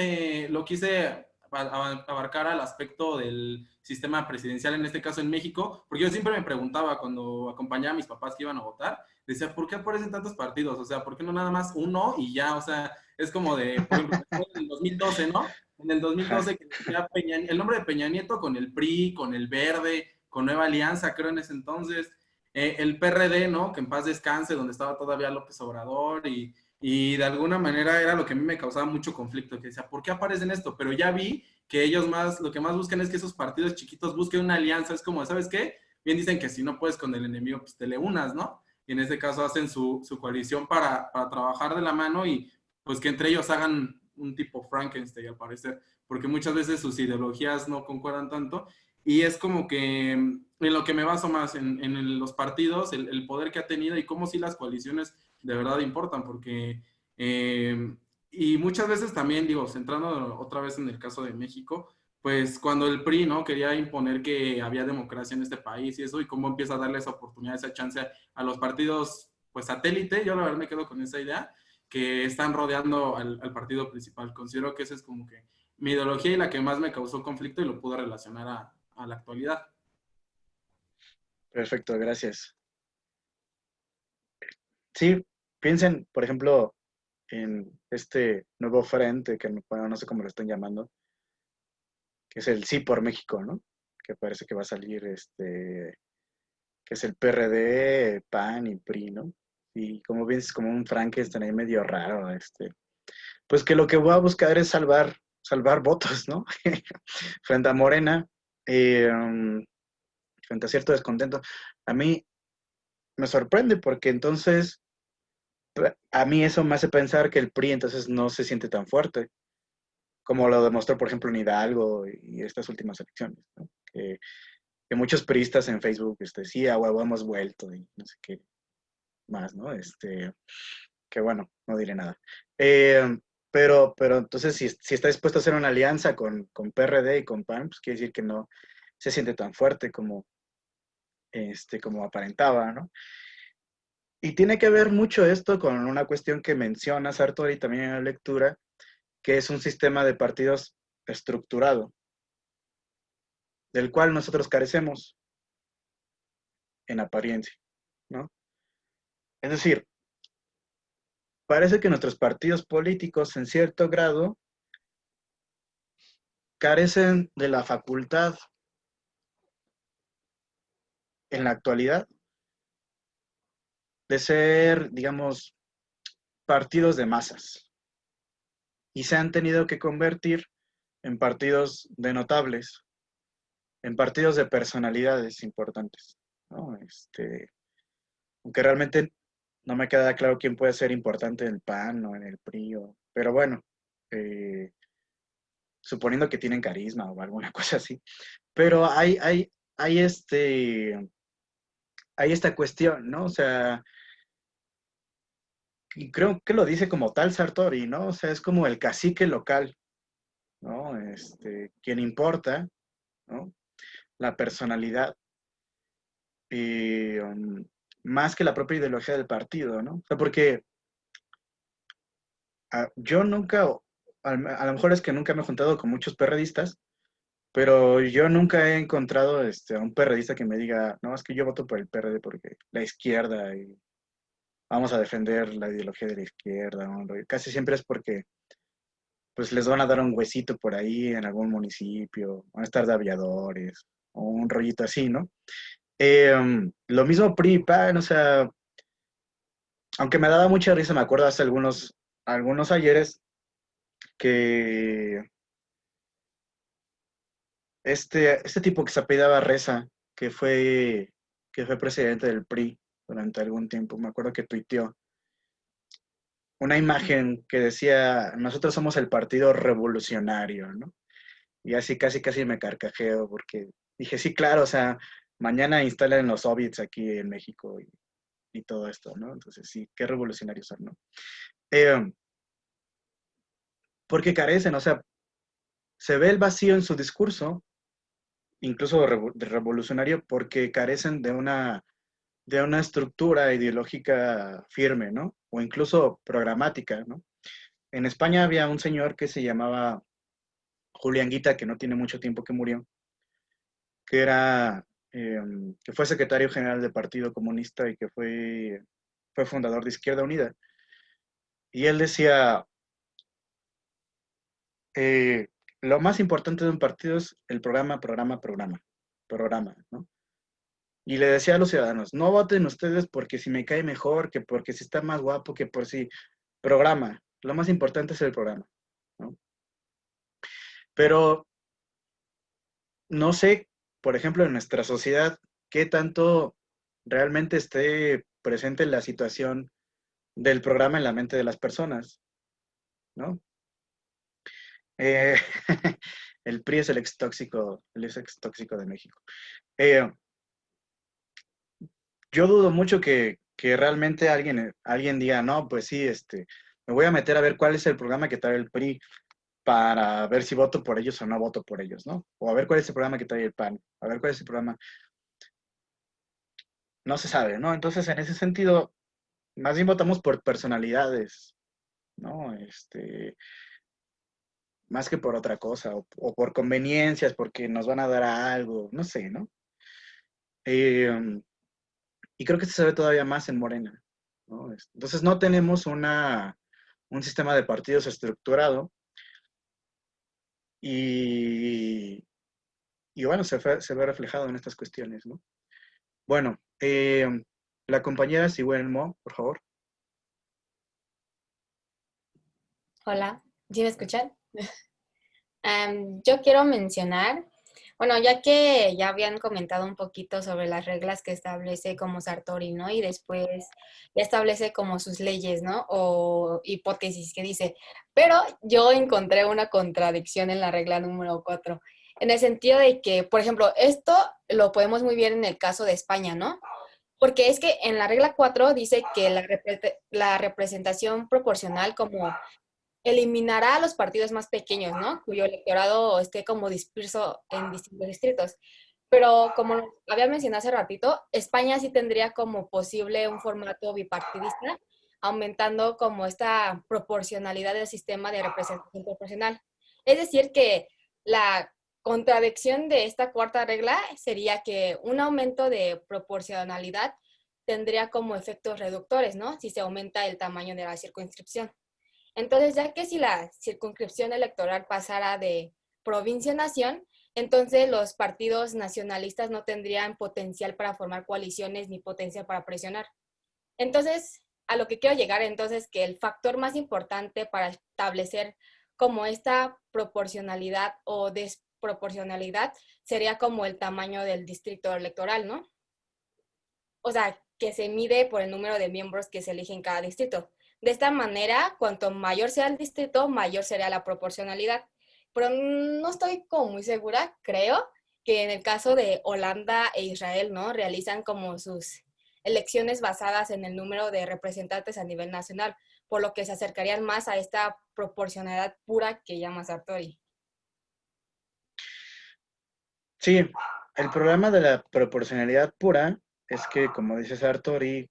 lo quise abarcar al aspecto del sistema presidencial, en este caso en México, porque yo siempre me preguntaba cuando acompañaba a mis papás que iban a votar, decía, ¿por qué aparecen tantos partidos? O sea, ¿por qué no nada más uno y ya? O sea, es como de, por ejemplo, en el 2012, ¿no? En el 2012 que decía el nombre de Peña Nieto con el PRI, con el Verde, con Nueva Alianza, creo en ese entonces, el PRD, ¿no? Que en paz descanse, donde estaba todavía López Obrador y de alguna manera era lo que a mí me causaba mucho conflicto, que decía, ¿por qué aparecen esto? Pero ya vi que ellos lo que más buscan es que esos partidos chiquitos busquen una alianza, es como, ¿sabes qué? Bien dicen que si no puedes con el enemigo, pues te le unas, ¿no? Y en este caso hacen su coalición para trabajar de la mano y pues que entre ellos hagan un tipo Frankenstein, al parecer, porque muchas veces sus ideologías no concuerdan tanto y es como que en lo que me baso más en los partidos, el poder que ha tenido y cómo sí las coaliciones de verdad importan, porque y muchas veces también, digo, centrando otra vez en el caso de México, pues cuando el PRI, ¿no? Quería imponer que había democracia en este país y eso, y cómo empieza a darle esa oportunidad, esa chance a los partidos pues satélite, yo la verdad me quedo con esa idea, que están rodeando al partido principal. Considero que esa es como que mi ideología y la que más me causó conflicto y lo pude relacionar a la actualidad. Perfecto, gracias. Sí, piensen, por ejemplo, en este nuevo frente, que bueno, no sé cómo lo están llamando, que es el Sí por México, ¿no? Que parece que va a salir, que es el PRD, PAN y PRI, ¿no? Y como ves, es como un Frankenstein ahí medio raro, pues que lo que voy a buscar es salvar votos, ¿no? Frente a Morena, frente a cierto descontento. A mí me sorprende porque entonces a mí eso me hace pensar que el PRI entonces no se siente tan fuerte, como lo demostró, por ejemplo, en Hidalgo y estas últimas elecciones, ¿no? Que muchos priistas en Facebook, sí, a huevo hemos vuelto y no sé qué más, ¿no? Que bueno, no diré nada. Pero entonces, si está dispuesto a hacer una alianza con PRD y con PAN, pues quiere decir que no se siente tan fuerte como aparentaba, ¿no? Y tiene que ver mucho esto con una cuestión que menciona Sartori también en la lectura, que es un sistema de partidos estructurado, del cual nosotros carecemos en apariencia, ¿no? Es decir, parece que nuestros partidos políticos en cierto grado carecen de la facultad en la actualidad de ser, digamos, partidos de masas y se han tenido que convertir en partidos de notables, en partidos de personalidades importantes, ¿no? Aunque realmente no me queda claro quién puede ser importante en el PAN o en el PRI, pero bueno, eh, suponiendo que tienen carisma o alguna cosa así. Pero hay esta cuestión, ¿no? O sea, y creo que lo dice como tal Sartori, ¿no? O sea, es como el cacique local, ¿no? Quien importa, ¿no? La personalidad, más que la propia ideología del partido, ¿no? O sea, porque yo nunca, a lo mejor es que nunca me he juntado con muchos perredistas, pero yo nunca he encontrado a un perredista que me diga, no, es que yo voto por el PRD porque la izquierda y vamos a defender la ideología de la izquierda, ¿no? Casi siempre es porque pues les van a dar un huesito por ahí en algún municipio, van a estar de aviadores, o un rollito así, ¿no? Lo mismo PRI, PAN, o sea, aunque me daba mucha risa, me acuerdo hace algunos ayeres que este tipo que se apellidaba Reza, que fue presidente del PRI durante algún tiempo, me acuerdo que tuiteó una imagen que decía, nosotros somos el partido revolucionario, ¿no? Y así casi me carcajeo porque dije, sí, claro, o sea, mañana instalan los soviets aquí en México y todo esto, ¿no? Entonces sí, qué revolucionarios son, ¿no? Eh, porque carecen, o sea, se ve el vacío en su discurso, incluso de revolucionario, porque carecen de una estructura ideológica firme, ¿no? O incluso programática, ¿no? En España había un señor que se llamaba Julián Guita, que no tiene mucho tiempo que murió, que era, que fue secretario general del Partido Comunista y que fue fundador de Izquierda Unida. Y él decía, eh, lo más importante de un partido es el programa, ¿no? Y le decía a los ciudadanos, no voten ustedes porque si me cae mejor, que porque si está más guapo, que por si programa. Lo más importante es el programa, ¿no? Pero no sé, por ejemplo, en nuestra sociedad, qué tanto realmente esté presente la situación del programa en la mente de las personas, ¿no? Eh, el PRI es el ex tóxico de México. Eh, yo dudo mucho que realmente alguien diga, no, pues sí, me voy a meter a ver cuál es el programa que trae el PRI para ver si voto por ellos o no voto por ellos, ¿no? O a ver cuál es el programa que trae el PAN, a ver cuál es el programa. No se sabe, ¿no? Entonces, en ese sentido, más bien votamos por personalidades, ¿no? Más que por otra cosa, o por conveniencias, porque nos van a dar algo, no sé, ¿no? Eh, y creo que se ve todavía más en Morena, ¿no? Entonces no tenemos un sistema de partidos estructurado y, y bueno, se ve reflejado en estas cuestiones, ¿no? Bueno, la compañera Sigüen Mo, por favor. Hola, ¿sí me escuchan? Yo quiero mencionar, bueno, ya que ya habían comentado un poquito sobre las reglas que establece como Sartori, ¿no? Y después ya establece como sus leyes, ¿no? O hipótesis que dice, pero yo encontré una contradicción en la regla número 4, en el sentido de que, por ejemplo, esto lo podemos muy bien en el caso de España, ¿no? Porque es que en la regla 4 dice que la representación proporcional como eliminará a los partidos más pequeños, ¿no? Cuyo electorado esté como disperso en distintos distritos. Pero como había mencionado hace ratito, España sí tendría como posible un formato bipartidista, aumentando como esta proporcionalidad del sistema de representación proporcional. Es decir, que la contradicción de esta cuarta regla sería que un aumento de proporcionalidad tendría como efectos reductores, ¿no? Si se aumenta el tamaño de la circunscripción. Entonces, ya que si la circunscripción electoral pasara de provincia a nación, entonces los partidos nacionalistas no tendrían potencial para formar coaliciones ni potencial para presionar. Entonces, a lo que quiero llegar entonces que el factor más importante para establecer como esta proporcionalidad o desproporcionalidad sería como el tamaño del distrito electoral, ¿no? O sea, que se mide por el número de miembros que se eligen en cada distrito. De esta manera, cuanto mayor sea el distrito, mayor será la proporcionalidad. Pero no estoy como muy segura, creo que en el caso de Holanda e Israel, ¿no? Realizan como sus elecciones basadas en el número de representantes a nivel nacional, por lo que se acercarían más a esta proporcionalidad pura que llama Sartori. Sí, el problema de la proporcionalidad pura es que, como dice Sartori,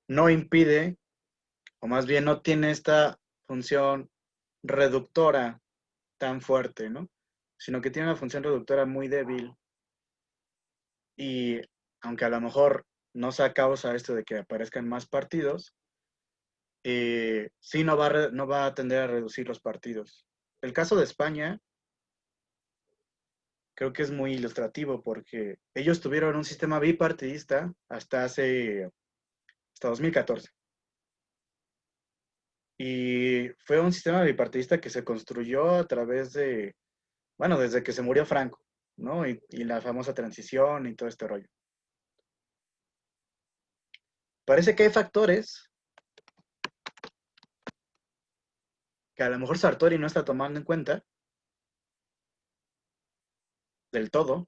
no impide, o más bien no tiene esta función reductora tan fuerte, ¿no? Sino que tiene una función reductora muy débil y aunque a lo mejor no sea causa esto de que aparezcan más partidos, sí no va a tender a reducir los partidos. El caso de España creo que es muy ilustrativo porque ellos tuvieron un sistema bipartidista hasta 2014. Y fue un sistema bipartidista que se construyó a través de, bueno, desde que se murió Franco, ¿no? Y la famosa transición y todo este rollo. Parece que hay factores que a lo mejor Sartori no está tomando en cuenta del todo,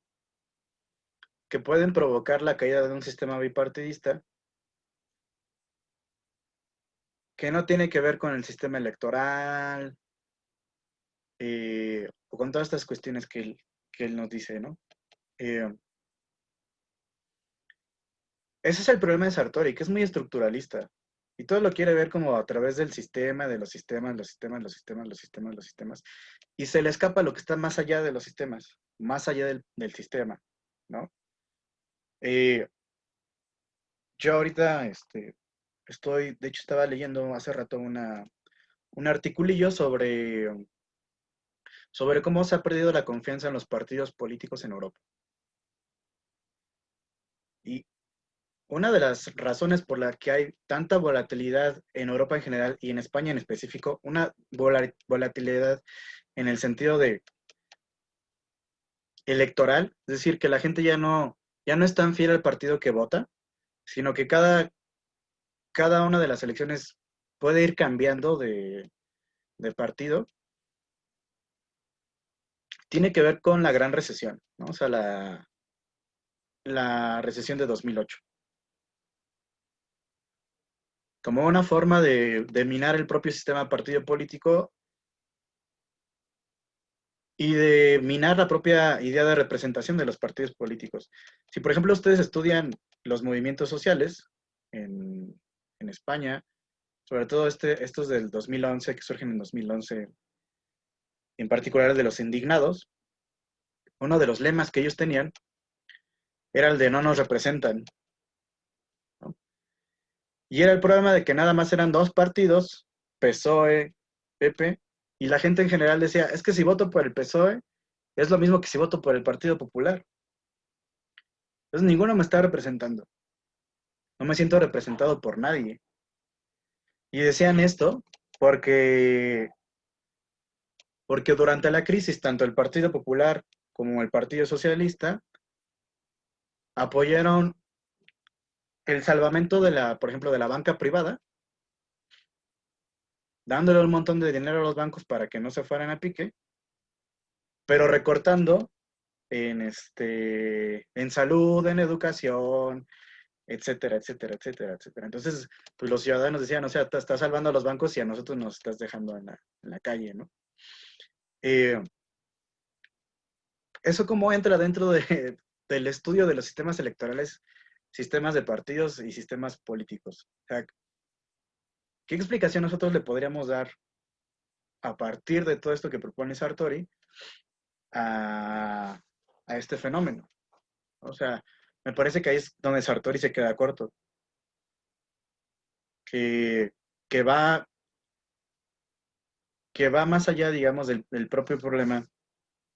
que pueden provocar la caída de un sistema bipartidista que no tiene que ver con el sistema electoral o con todas estas cuestiones que él nos dice, ¿no? Eh, Ese es el problema de Sartori, que es muy estructuralista. Y todo lo quiere ver como a través del sistema, de los sistemas, los sistemas, los sistemas, los sistemas, los sistemas. Y se le escapa lo que está más allá de los sistemas, más allá del sistema, ¿no? Eh, yo ahorita de hecho estaba leyendo hace rato un articulillo sobre cómo se ha perdido la confianza en los partidos políticos en Europa. Y una de las razones por la que hay tanta volatilidad en Europa en general y en España en específico, una volatilidad en el sentido de electoral, es decir, que la gente ya no es tan fiel al partido que vota, sino que cada una de las elecciones puede ir cambiando de partido, tiene que ver con la gran recesión, ¿no? O sea, la recesión de 2008. Como una forma de minar el propio sistema de partido político y de minar la propia idea de representación de los partidos políticos. Si, por ejemplo, ustedes estudian los movimientos sociales en España, sobre todo estos del 2011, que surgen en 2011, en particular el de los indignados, uno de los lemas que ellos tenían era el de no nos representan, ¿no? Y era el problema de que nada más eran dos partidos, PSOE, PP, y la gente en general decía, es que si voto por el PSOE, es lo mismo que si voto por el Partido Popular. Entonces ninguno me está representando. No me siento representado por nadie. Y decían esto porque durante la crisis, tanto el Partido Popular como el Partido Socialista apoyaron el salvamento por ejemplo, de la banca privada, dándole un montón de dinero a los bancos para que no se fueran a pique, pero recortando en salud, en educación, etcétera, etcétera, etcétera, etcétera. Entonces, pues los ciudadanos decían, o sea, te estás salvando a los bancos y a nosotros nos estás dejando en la calle, ¿no? Eso como entra dentro del estudio de los sistemas electorales, sistemas de partidos y sistemas políticos. O sea, ¿qué explicación nosotros le podríamos dar a partir de todo esto que propone Sartori a este fenómeno? O sea, me parece que ahí es donde Sartori se queda corto. Que va más allá, digamos, del propio problema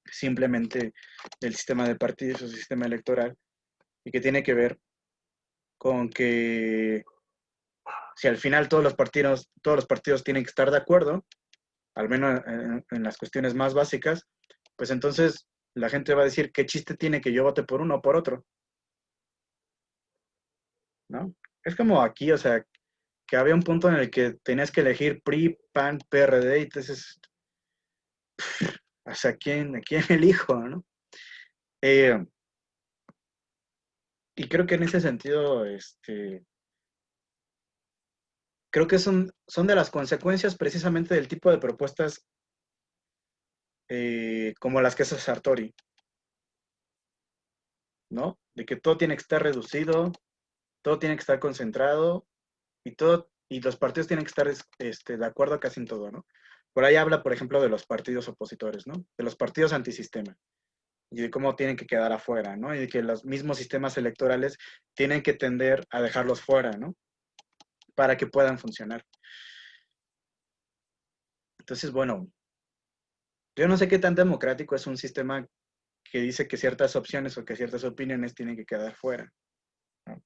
simplemente del sistema de partidos o sistema electoral, y que tiene que ver con que si al final todos los partidos tienen que estar de acuerdo, al menos en las cuestiones más básicas, pues entonces la gente va a decir, ¿qué chiste tiene que yo vote por uno o por otro? ¿No? Es como aquí, o sea, que había un punto en el que tenías que elegir PRI, PAN, PRD, y entonces, o sea, ¿a quién elijo, no? Y creo que en ese sentido, creo que son de las consecuencias precisamente del tipo de propuestas como las que hace Sartori, ¿no? De que todo tiene que estar reducido, todo tiene que estar concentrado y los partidos tienen que estar de acuerdo casi en todo, ¿no? Por ahí habla, por ejemplo, de los partidos opositores, ¿no? De los partidos antisistema y de cómo tienen que quedar afuera, ¿no? Y de que los mismos sistemas electorales tienen que tender a dejarlos fuera, ¿no? Para que puedan funcionar. Entonces, bueno, yo no sé qué tan democrático es un sistema que dice que ciertas opciones o que ciertas opiniones tienen que quedar fuera, ¿no?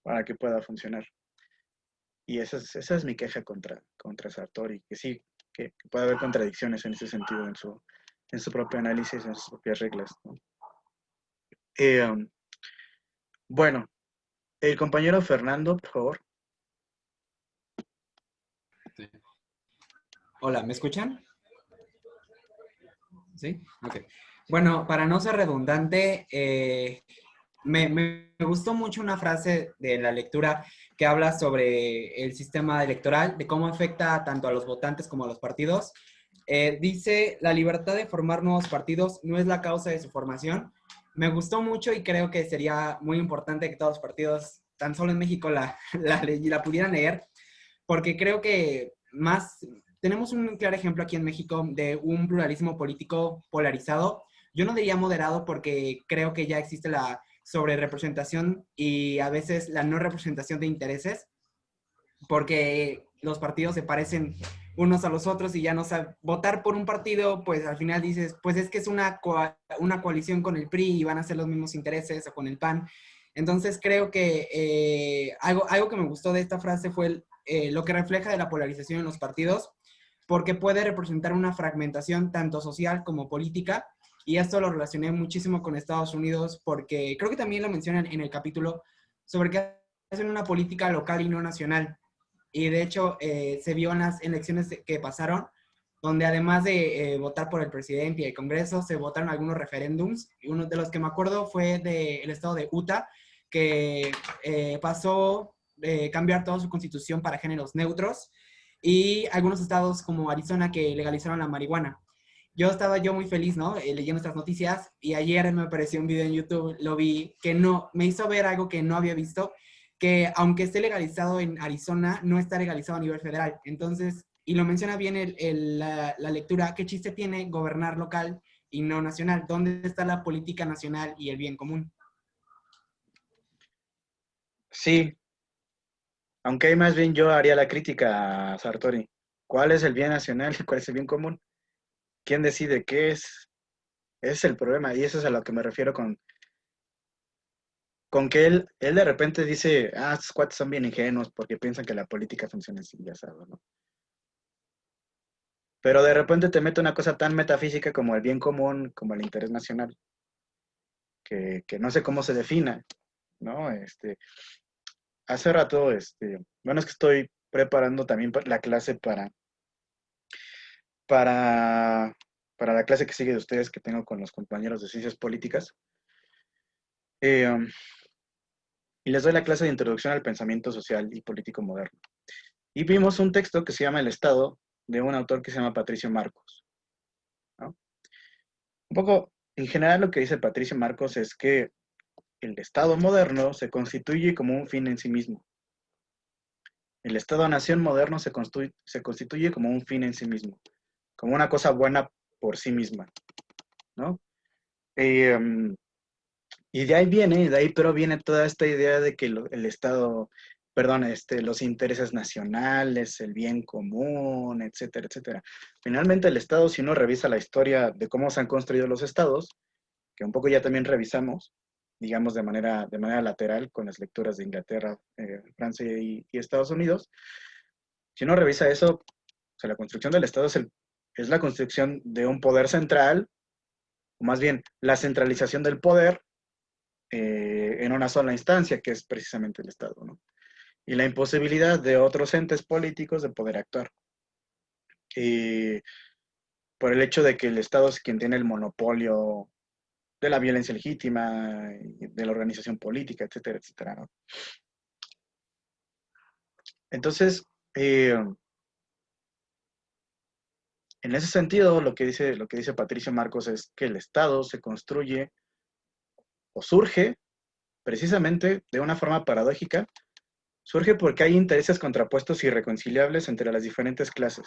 Para que pueda funcionar. Y esa es mi queja contra Sartori, que sí, que puede haber contradicciones en ese sentido, en su propio análisis, en sus propias reglas, ¿no? Bueno, el compañero Fernando, por favor. Sí. Hola, ¿me escuchan? ¿Sí? Ok. Bueno, para no ser redundante, me gustó mucho una frase de la lectura que habla sobre el sistema electoral, de cómo afecta tanto a los votantes como a los partidos. Dice, la libertad de formar nuevos partidos no es la causa de su formación. Me gustó mucho y creo que sería muy importante que todos los partidos, tan solo en México, la pudieran leer, porque creo que tenemos un claro ejemplo aquí en México de un pluralismo político polarizado. Yo no diría moderado porque creo que ya existe la sobrerepresentación y a veces la no representación de intereses, porque los partidos se parecen unos a los otros y ya no sabes, votar por un partido, pues al final dices, pues es que es una coalición con el PRI y van a ser los mismos intereses, o con el PAN. Entonces creo que algo que me gustó de esta frase fue lo que refleja de la polarización en los partidos, porque puede representar una fragmentación tanto social como política, y esto lo relacioné muchísimo con Estados Unidos, porque creo que también lo mencionan en el capítulo sobre que hacen una política local y no nacional. Y de hecho se vio en las elecciones que pasaron, donde además de votar por el presidente y el Congreso, se votaron algunos referéndums, y uno de los que me acuerdo fue del estado de Utah, que pasó cambiar toda su constitución para géneros neutros, y algunos estados como Arizona que legalizaron la marihuana. yo estaba muy feliz, ¿no? Leyendo estas noticias y ayer me apareció un video en YouTube, lo vi, que no, me hizo ver algo que no había visto, que aunque esté legalizado en Arizona, no está legalizado a nivel federal. Entonces, y lo menciona bien la lectura, ¿qué chiste tiene gobernar local y no nacional? ¿Dónde está la política nacional y el bien común? Sí, aunque ahí más bien yo haría la crítica a Sartori. ¿Cuál es el bien nacional y cuál es el bien común? ¿Quién decide qué es? Ese es el problema y eso es a lo que me refiero con que él de repente dice, estos cuates son bien ingenuos porque piensan que la política funciona así, ya sabes, ¿no? Pero de repente te mete una cosa tan metafísica como el bien común, como el interés nacional, que no sé cómo se defina, ¿no? Hace rato, bueno, es que estoy preparando también la clase para, para la clase que sigue de ustedes que tengo con los compañeros de ciencias políticas. Eh, um, y les doy la clase de introducción al pensamiento social y político moderno. Y vimos un texto que se llama El Estado, de un autor que se llama Patricio Marcos, ¿no? Un poco, en general lo que dice Patricio Marcos es que el Estado moderno se constituye como un fin en sí mismo. El Estado-nación moderno se constituye como un fin en sí mismo, como una cosa buena por sí misma, ¿no? Y de ahí viene, pero viene toda esta idea de que el Estado, perdón, los intereses nacionales, el bien común, etcétera, etcétera. Finalmente el Estado, si uno revisa la historia de cómo se han construido los Estados, que un poco ya también revisamos, digamos de manera lateral con las lecturas de Inglaterra, Francia y Estados Unidos, si uno revisa eso, o sea, la construcción del Estado es la construcción de un poder central, o más bien la centralización del poder en una sola instancia, que es precisamente el Estado, ¿no? Y la imposibilidad de otros entes políticos de poder actuar. Por el hecho de que el Estado es quien tiene el monopolio de la violencia legítima, de la organización política, etcétera, etcétera, ¿no? Entonces, en ese sentido, lo que dice Patricio Marcos es que el Estado se construye o surge precisamente de una forma paradójica, surge porque hay intereses contrapuestos y irreconciliables entre las diferentes clases.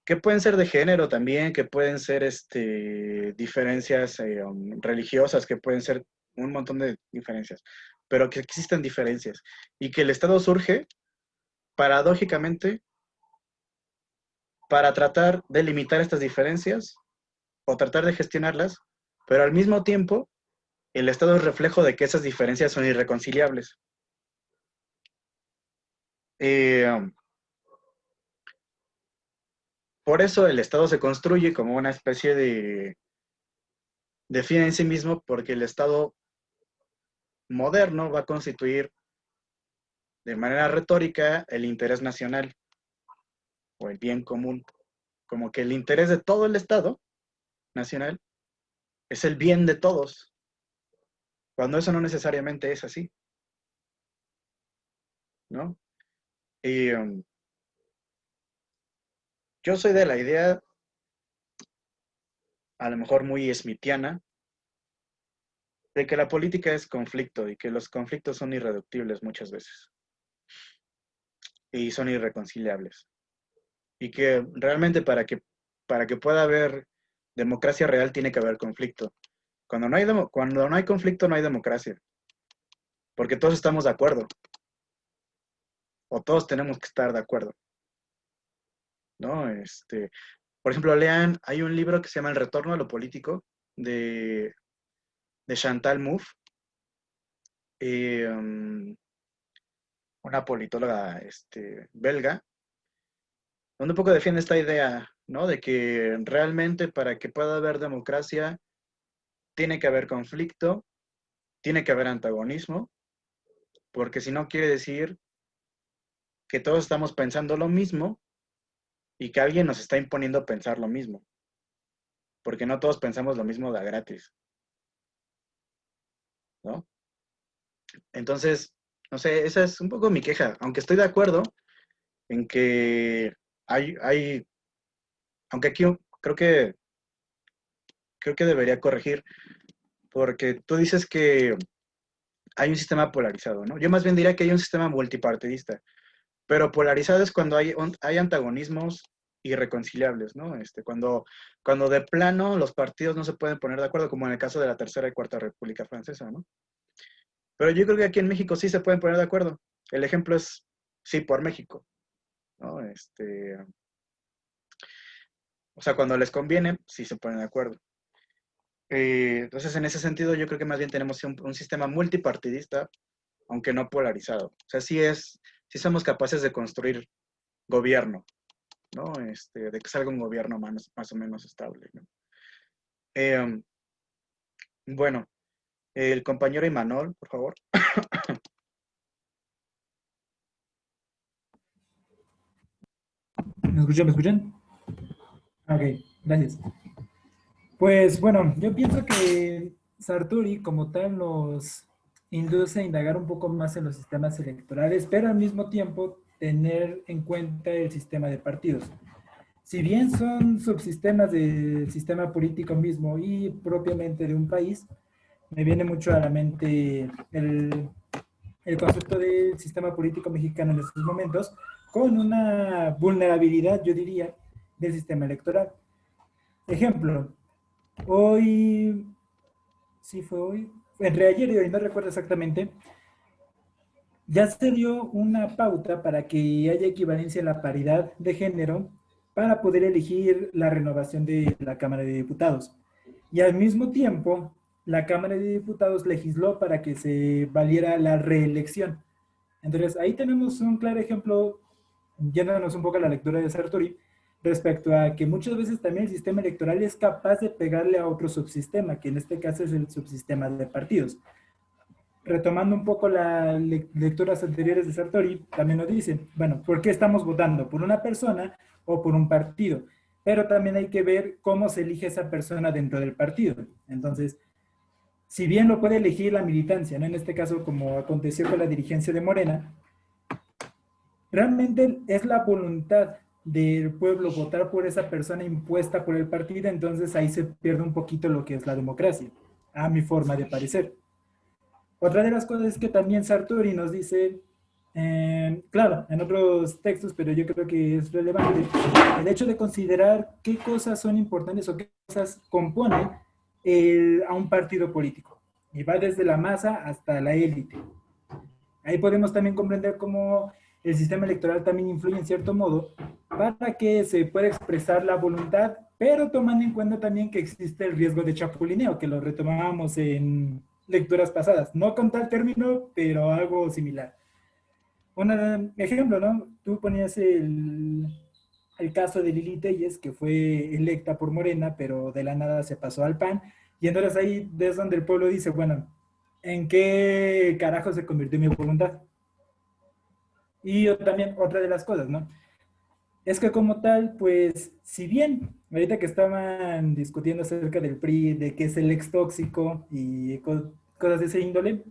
Que pueden ser de género también, que pueden ser diferencias religiosas, que pueden ser un montón de diferencias, pero que existen diferencias. Y que el Estado surge, paradójicamente, para tratar de limitar estas diferencias o tratar de gestionarlas, pero al mismo tiempo el Estado es reflejo de que esas diferencias son irreconciliables. Por eso el Estado se construye como una especie de fin en sí mismo, porque el Estado moderno va a constituir de manera retórica el interés nacional o el bien común. Como que el interés de todo el Estado nacional es el bien de todos, cuando eso no necesariamente es así, ¿no? Y yo soy de la idea, a lo mejor muy smithiana, de que la política es conflicto y que los conflictos son irreductibles muchas veces y son irreconciliables. Y que realmente para que pueda haber democracia real tiene que haber conflicto. Cuando no hay conflicto no hay democracia, porque todos estamos de acuerdo, o todos tenemos que estar de acuerdo, ¿no? Por ejemplo, hay un libro que se llama El retorno a lo político, de Chantal Mouffe, una politóloga belga, donde un poco defiende esta idea, ¿no? De que realmente para que pueda haber democracia tiene que haber conflicto, tiene que haber antagonismo, porque si no quiere decir que todos estamos pensando lo mismo y que alguien nos está imponiendo pensar lo mismo, porque no todos pensamos lo mismo de a gratis, ¿no? Entonces, no sé, esa es un poco mi queja, aunque estoy de acuerdo en que hay Aunque aquí creo que debería corregir, porque tú dices que hay un sistema polarizado, ¿no? Yo más bien diría que hay un sistema multipartidista, pero polarizado es cuando hay antagonismos irreconciliables, ¿no? Cuando de plano los partidos no se pueden poner de acuerdo, como en el caso de la Tercera y Cuarta República Francesa, ¿no? Pero yo creo que aquí en México sí se pueden poner de acuerdo. El ejemplo es sí por México, ¿no? O sea, cuando les conviene, sí se ponen de acuerdo. Entonces, en ese sentido, yo creo que más bien tenemos un sistema multipartidista, aunque no polarizado. O sea, sí somos capaces de construir gobierno, ¿no? De que salga un gobierno más o menos estable, ¿no? Eh, bueno, el compañero Imanol, por favor. ¿Me escuchan? ¿Me escuchan? Ok, gracias. Pues bueno, yo pienso que Sartori como tal nos induce a indagar un poco más en los sistemas electorales, pero al mismo tiempo tener en cuenta el sistema de partidos. Si bien son subsistemas del sistema político mismo y propiamente de un país, me viene mucho a la mente el concepto del sistema político mexicano en estos momentos, con una vulnerabilidad, yo diría, del sistema electoral. Ejemplo, hoy, sí fue hoy, entre ayer y hoy, no recuerdo exactamente, ya se dio una pauta para que haya equivalencia en la paridad de género para poder elegir la renovación de la Cámara de Diputados. Y al mismo tiempo, la Cámara de Diputados legisló para que se valiera la reelección. Entonces, ahí tenemos un claro ejemplo, yéndonos un poco a la lectura de Sartori, respecto a que muchas veces también el sistema electoral es capaz de pegarle a otro subsistema, que en este caso es el subsistema de partidos. Retomando un poco las lecturas anteriores de Sartori, también nos dice, bueno, ¿por qué estamos votando? ¿Por una persona o por un partido? Pero también hay que ver cómo se elige esa persona dentro del partido. Entonces, si bien lo puede elegir la militancia, ¿no? En este caso, como aconteció con la dirigencia de Morena, realmente es la voluntad del pueblo votar por esa persona impuesta por el partido, entonces ahí se pierde un poquito lo que es la democracia, a mi forma de parecer. Otra de las cosas es que también Sartori nos dice, claro, en otros textos, pero yo creo que es relevante, el hecho de considerar qué cosas son importantes o qué cosas componen a un partido político. Y va desde la masa hasta la élite. Ahí podemos también comprender cómo el sistema electoral también influye en cierto modo para que se pueda expresar la voluntad, pero tomando en cuenta también que existe el riesgo de chapulineo, que lo retomábamos en lecturas pasadas. No con tal término, pero algo similar. Un ejemplo, ¿no? Tú ponías el caso de Lili Telles, que fue electa por Morena, pero de la nada se pasó al PAN, y entonces ahí es donde el pueblo dice, bueno, ¿en qué carajo se convirtió mi voluntad? Y yo también, otra de las cosas, ¿no? Es que como tal, pues, si bien ahorita que estaban discutiendo acerca del PRI, de que es el ex tóxico y cosas de ese índole,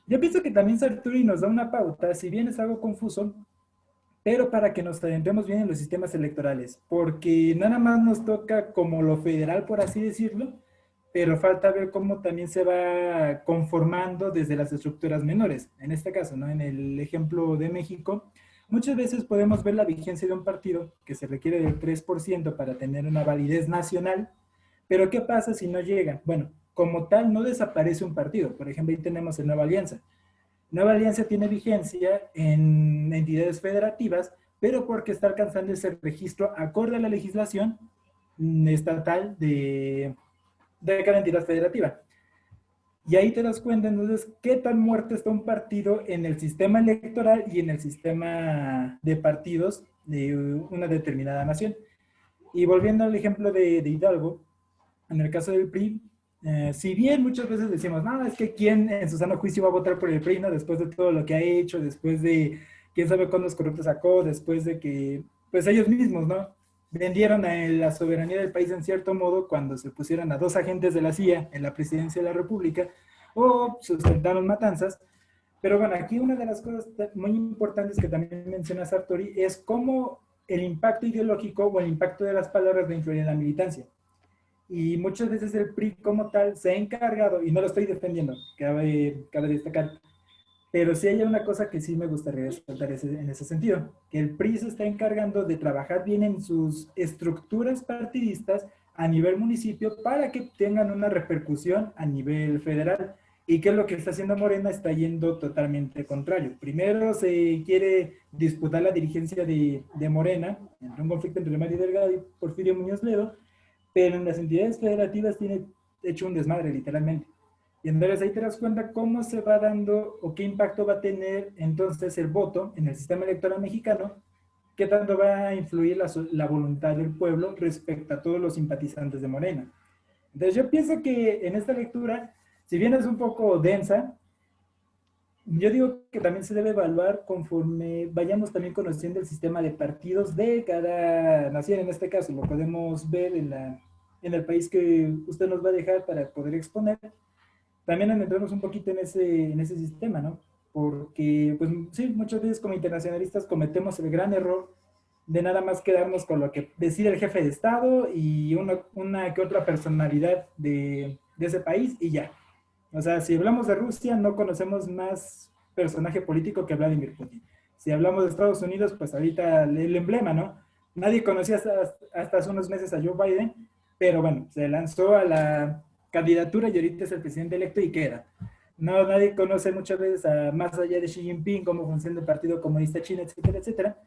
yo pienso que también Sartori nos da una pauta, si bien es algo confuso, pero para que nos adentremos bien en los sistemas electorales, porque nada más nos toca como lo federal, por así decirlo, pero falta ver cómo también se va conformando desde las estructuras menores. En este caso, ¿no? En el ejemplo de México, muchas veces podemos ver la vigencia de un partido que se requiere del 3% para tener una validez nacional, pero ¿qué pasa si no llega? Bueno, como tal, no desaparece un partido. Por ejemplo, ahí tenemos el Nueva Alianza. Nueva Alianza tiene vigencia en entidades federativas, pero porque está alcanzando ese registro acorde a la legislación estatal de cada entidad federativa. Y ahí te das cuenta, entonces, qué tan muerto está un partido en el sistema electoral y en el sistema de partidos de una determinada nación. Y volviendo al ejemplo de Hidalgo, en el caso del PRI, si bien muchas veces decimos, no, es que quién en su sano juicio va a votar por el PRI, ¿no? Después de todo lo que ha hecho, después de quién sabe cuántos corruptos sacó, después de que, pues ellos mismos, ¿no? Vendieron a la soberanía del país en cierto modo cuando se pusieron a 2 agentes de la CIA en la presidencia de la República o sustentaron matanzas. Pero bueno, aquí una de las cosas muy importantes que también menciona Sartori es cómo el impacto ideológico o el impacto de las palabras va a influir en la militancia. Y muchas veces el PRI como tal se ha encargado, y no lo estoy defendiendo, cabe destacar, pero sí hay una cosa que sí me gustaría resaltar en ese sentido, que el PRI se está encargando de trabajar bien en sus estructuras partidistas a nivel municipio para que tengan una repercusión a nivel federal. ¿Y qué es lo que está haciendo Morena? Está yendo totalmente contrario. Primero se quiere disputar la dirigencia de Morena, entre un conflicto entre Mario Delgado y Porfirio Muñoz Ledo, pero en las entidades federativas tiene hecho un desmadre, literalmente. Y entonces ahí te das cuenta cómo se va dando o qué impacto va a tener entonces el voto en el sistema electoral mexicano, qué tanto va a influir la voluntad del pueblo respecto a todos los simpatizantes de Morena. Entonces yo pienso que en esta lectura, si bien es un poco densa, yo digo que también se debe evaluar conforme vayamos también conociendo el sistema de partidos de cada nación. En este caso lo podemos ver en el país que usted nos va a dejar para poder exponer. También adentrarnos un poquito en ese sistema, ¿no? Porque, pues sí, muchas veces como internacionalistas cometemos el gran error de nada más quedarnos con lo que decide el jefe de Estado y una que otra personalidad de ese país y ya. O sea, si hablamos de Rusia, no conocemos más personaje político que Vladimir Putin. Si hablamos de Estados Unidos, pues ahorita el emblema, ¿no? Nadie conocía hasta hace unos meses a Joe Biden, pero bueno, se lanzó a la candidatura y ahorita es el presidente electo y queda. No, nadie conoce muchas veces más allá de Xi Jinping, cómo funciona el Partido Comunista Chino, etcétera, etcétera.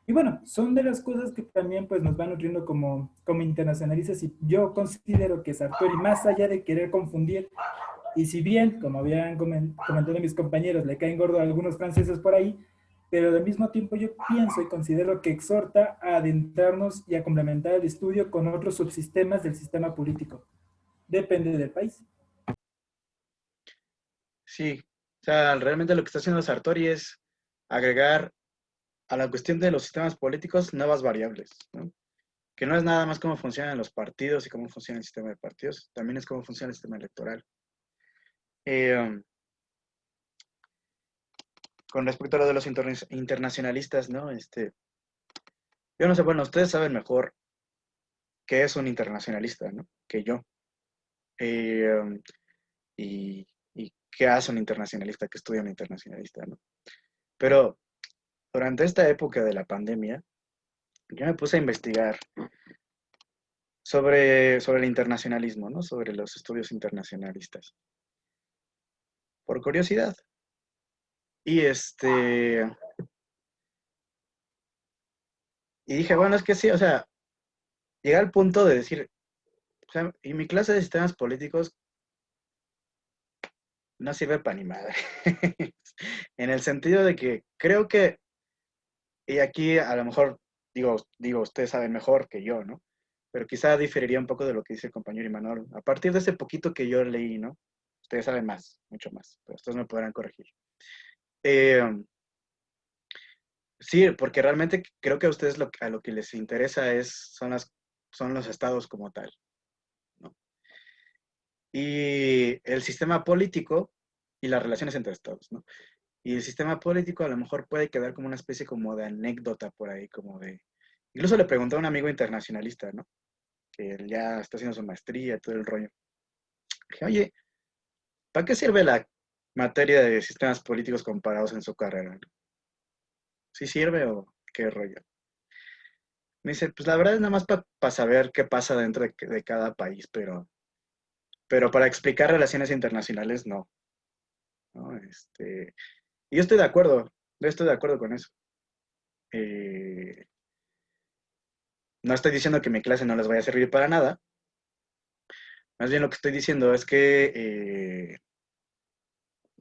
Y bueno, son de las cosas que también pues nos van nutriendo como internacionalistas y yo considero que Sartori, más allá de querer confundir, y si bien, como habían comentado mis compañeros, le caen gordo a algunos franceses por ahí, pero al mismo tiempo yo pienso y considero que exhorta a adentrarnos y a complementar el estudio con otros subsistemas del sistema político. Depende del país. Sí, o sea, realmente lo que está haciendo Sartori es agregar a la cuestión de los sistemas políticos nuevas variables, ¿no? Que no es nada más cómo funcionan los partidos y cómo funciona el sistema de partidos, también es cómo funciona el sistema electoral. Con respecto a lo de los internacionalistas, ¿no? Yo no sé, bueno, ustedes saben mejor qué es un internacionalista, ¿no? Que yo. Y qué hace un internacionalista, qué estudia un internacionalista, ¿no? Pero durante esta época de la pandemia, yo me puse a investigar sobre el internacionalismo, ¿no? Sobre los estudios internacionalistas. Por curiosidad. Y y dije, bueno, es que sí, o sea, llegué al punto de decir, o sea, y mi clase de sistemas políticos no sirve para ni madre. En el sentido de que creo que, y aquí a lo mejor digo, ustedes saben mejor que yo, ¿no? Pero quizá diferiría un poco de lo que dice el compañero Imanol. A partir de ese poquito que yo leí, ¿no? Ustedes saben más, mucho más, pero ustedes me podrán corregir. Eh, sí, porque realmente creo que a ustedes a lo que les interesa son los estados como tal, ¿no? Y el sistema político y las relaciones entre estados, ¿no? Y el sistema político a lo mejor puede quedar como una especie como de anécdota por ahí, como de... Incluso le pregunté a un amigo internacionalista, ¿no? Que él ya está haciendo su maestría, todo el rollo. Dije, oye, ¿para qué sirve la materia de sistemas políticos comparados en su carrera? ¿Sí sirve o qué rollo? Me dice, pues la verdad es nada más para saber qué pasa dentro de cada país, pero para explicar relaciones internacionales no, ¿no? Y yo estoy de acuerdo con eso. Eh, no estoy diciendo que mi clase no les vaya a servir para nada, más bien lo que estoy diciendo es que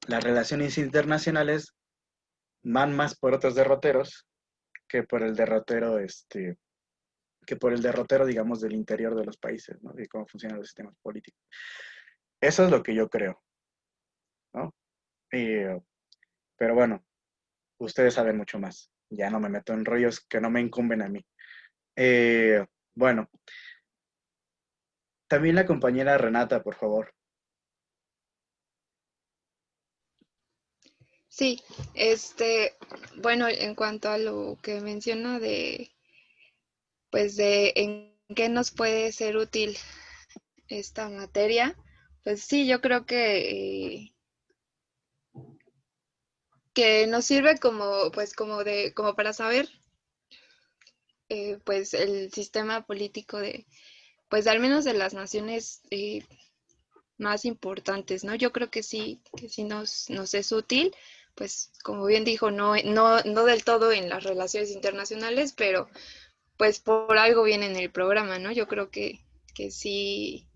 las relaciones internacionales van más por otros derroteros que por el derrotero, digamos, del interior de los países, ¿no? De cómo funcionan los sistemas políticos. Eso es lo que yo creo, ¿no? Pero bueno, ustedes saben mucho más. Ya no me meto en rollos que no me incumben a mí. Bueno, también la compañera Renata, por favor. Sí, bueno, en cuanto a lo que menciona de pues de en qué nos puede ser útil esta materia, pues sí, yo creo que nos sirve como, pues como para saber, pues el sistema político de, pues al menos de las naciones más importantes, ¿no? Yo creo que sí nos es útil, pues como bien dijo, no del todo en las relaciones internacionales, pero pues por algo viene en el programa, ¿no? Yo creo que sí,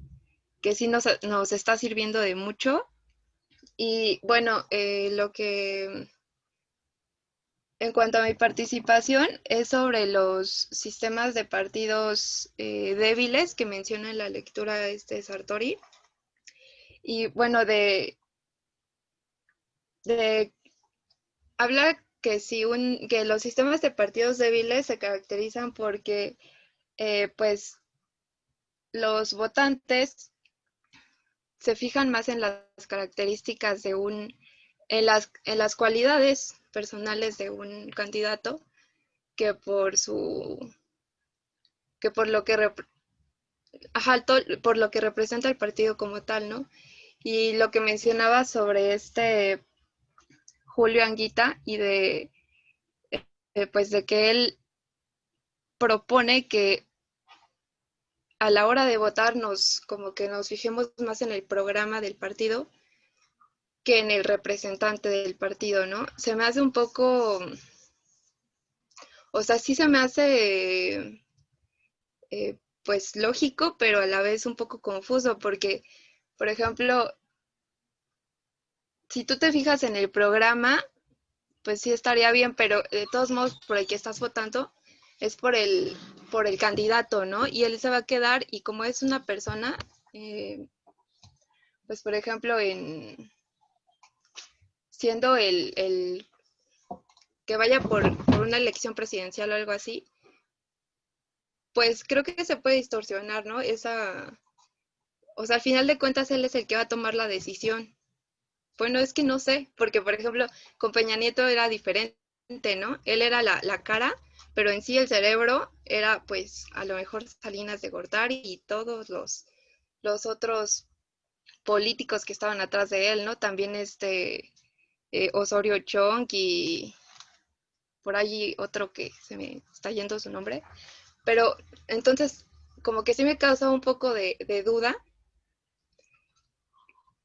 que sí nos está sirviendo de mucho. Y bueno, lo que en cuanto a mi participación es sobre los sistemas de partidos débiles que menciona en la lectura Sartori. Y bueno, de habla que que los sistemas de partidos débiles se caracterizan porque pues los votantes se fijan más en las características en las cualidades personales de un candidato que por que por lo que por lo que representa el partido como tal, ¿no? Y lo que mencionaba sobre Julio Anguita y pues de que él propone que a la hora de votar como que nos fijemos más en el programa del partido que en el representante del partido, ¿no? Se me hace un poco, o sea, sí se me hace pues lógico, pero a la vez un poco confuso, porque, por ejemplo, si tú te fijas en el programa, pues sí estaría bien, pero de todos modos por el que estás votando es por el candidato, ¿no? Y él se va a quedar, y como es una persona, pues por ejemplo, siendo el que vaya por una elección presidencial o algo así, pues creo que se puede distorsionar, ¿no? O sea, al final de cuentas él es el que va a tomar la decisión. Bueno, es que no sé, porque por ejemplo, con Peña Nieto era diferente, ¿no? Él era la cara, pero en sí el cerebro era pues a lo mejor Salinas de Gortari y todos los otros políticos que estaban atrás de él, ¿no? También Osorio Chong y por allí otro que se me está yendo su nombre. Pero entonces, como que sí me causa un poco de duda,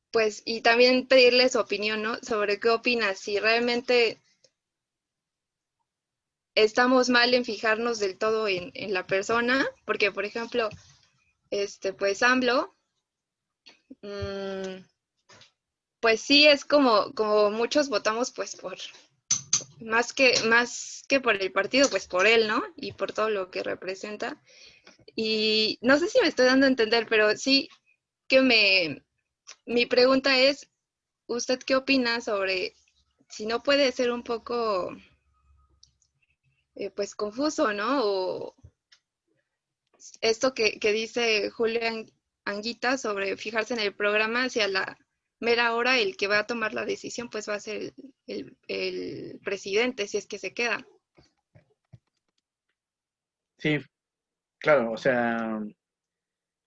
pues, y también pedirle su opinión, ¿no? Sobre qué opinas, si realmente estamos mal en fijarnos del todo en la persona, porque, por ejemplo, pues AMLO, mmm, pues sí es como muchos votamos, pues más que por el partido, pues por él, ¿no? Y por todo lo que representa. Y no sé si me estoy dando a entender, pero sí que mi pregunta es, ¿usted qué opina sobre si no puede ser un poco, pues, confuso, ¿no? O esto que dice Julián Anguita sobre fijarse en el programa, hacia la mera hora el que va a tomar la decisión, pues va a ser el presidente, si es que se queda. Sí, claro, o sea,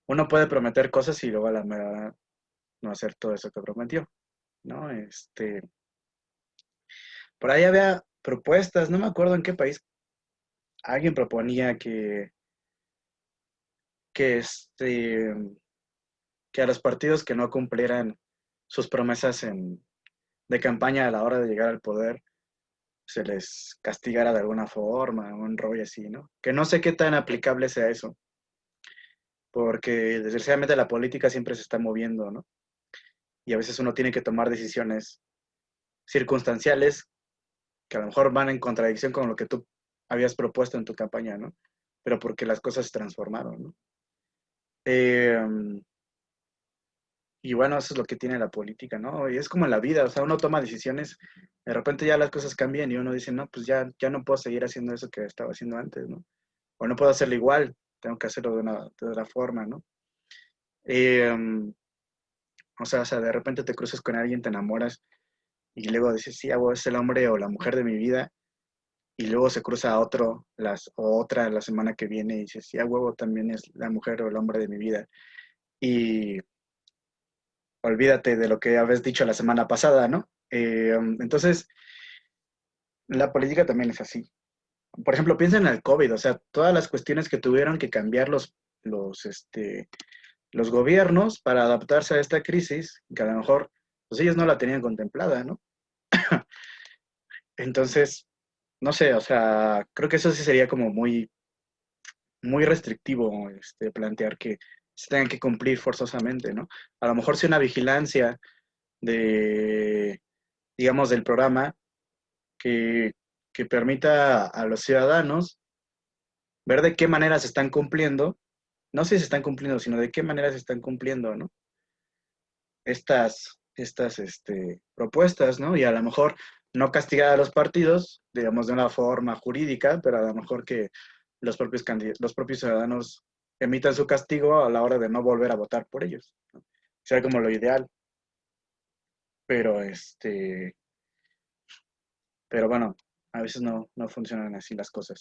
uno puede prometer cosas y luego a la mera hora no hacer todo eso que prometió, ¿no? Por ahí había propuestas, no me acuerdo en qué país, alguien proponía que que a los partidos que no cumplieran sus promesas de campaña a la hora de llegar al poder se les castigara de alguna forma, un rollo así, ¿no? Que no sé qué tan aplicable sea eso, porque desgraciadamente la política siempre se está moviendo, ¿no? Y a veces uno tiene que tomar decisiones circunstanciales que a lo mejor van en contradicción con lo que tú habías propuesto en tu campaña, ¿no? Pero porque las cosas se transformaron, ¿no? Y bueno, eso es lo que tiene la política, ¿no? Y es como en la vida, o sea, uno toma decisiones, de repente ya las cosas cambian y uno dice, no, pues ya no puedo seguir haciendo eso que estaba haciendo antes, ¿no? O no puedo hacerlo igual, tengo que hacerlo de otra forma, ¿no? O sea, de repente te cruzas con alguien, te enamoras y luego dices, sí, es el hombre o la mujer de mi vida, y luego se cruza otra la semana que viene y dices, sí, a huevo también es la mujer o el hombre de mi vida. Y olvídate de lo que habías dicho la semana pasada, ¿no? Entonces, la política también es así. Por ejemplo, piensa en el COVID, o sea, todas las cuestiones que tuvieron que cambiar los gobiernos para adaptarse a esta crisis, que a lo mejor pues ellos no la tenían contemplada, ¿no? Entonces, no sé, o sea, creo que eso sí sería como muy, muy restrictivo plantear que se tengan que cumplir forzosamente, ¿no? A lo mejor si una vigilancia de, digamos, del programa que, que permita a los ciudadanos ver de qué manera se están cumpliendo, no sé si se están cumpliendo, sino de qué manera se están cumpliendo, ¿no? Estas propuestas, ¿no? Y a lo mejor no castigar a los partidos, digamos, de una forma jurídica, pero a lo mejor que los propios ciudadanos emitan su castigo a la hora de no volver a votar por ellos, ¿no? Sea como lo ideal. Pero pero bueno, a veces no funcionan así las cosas.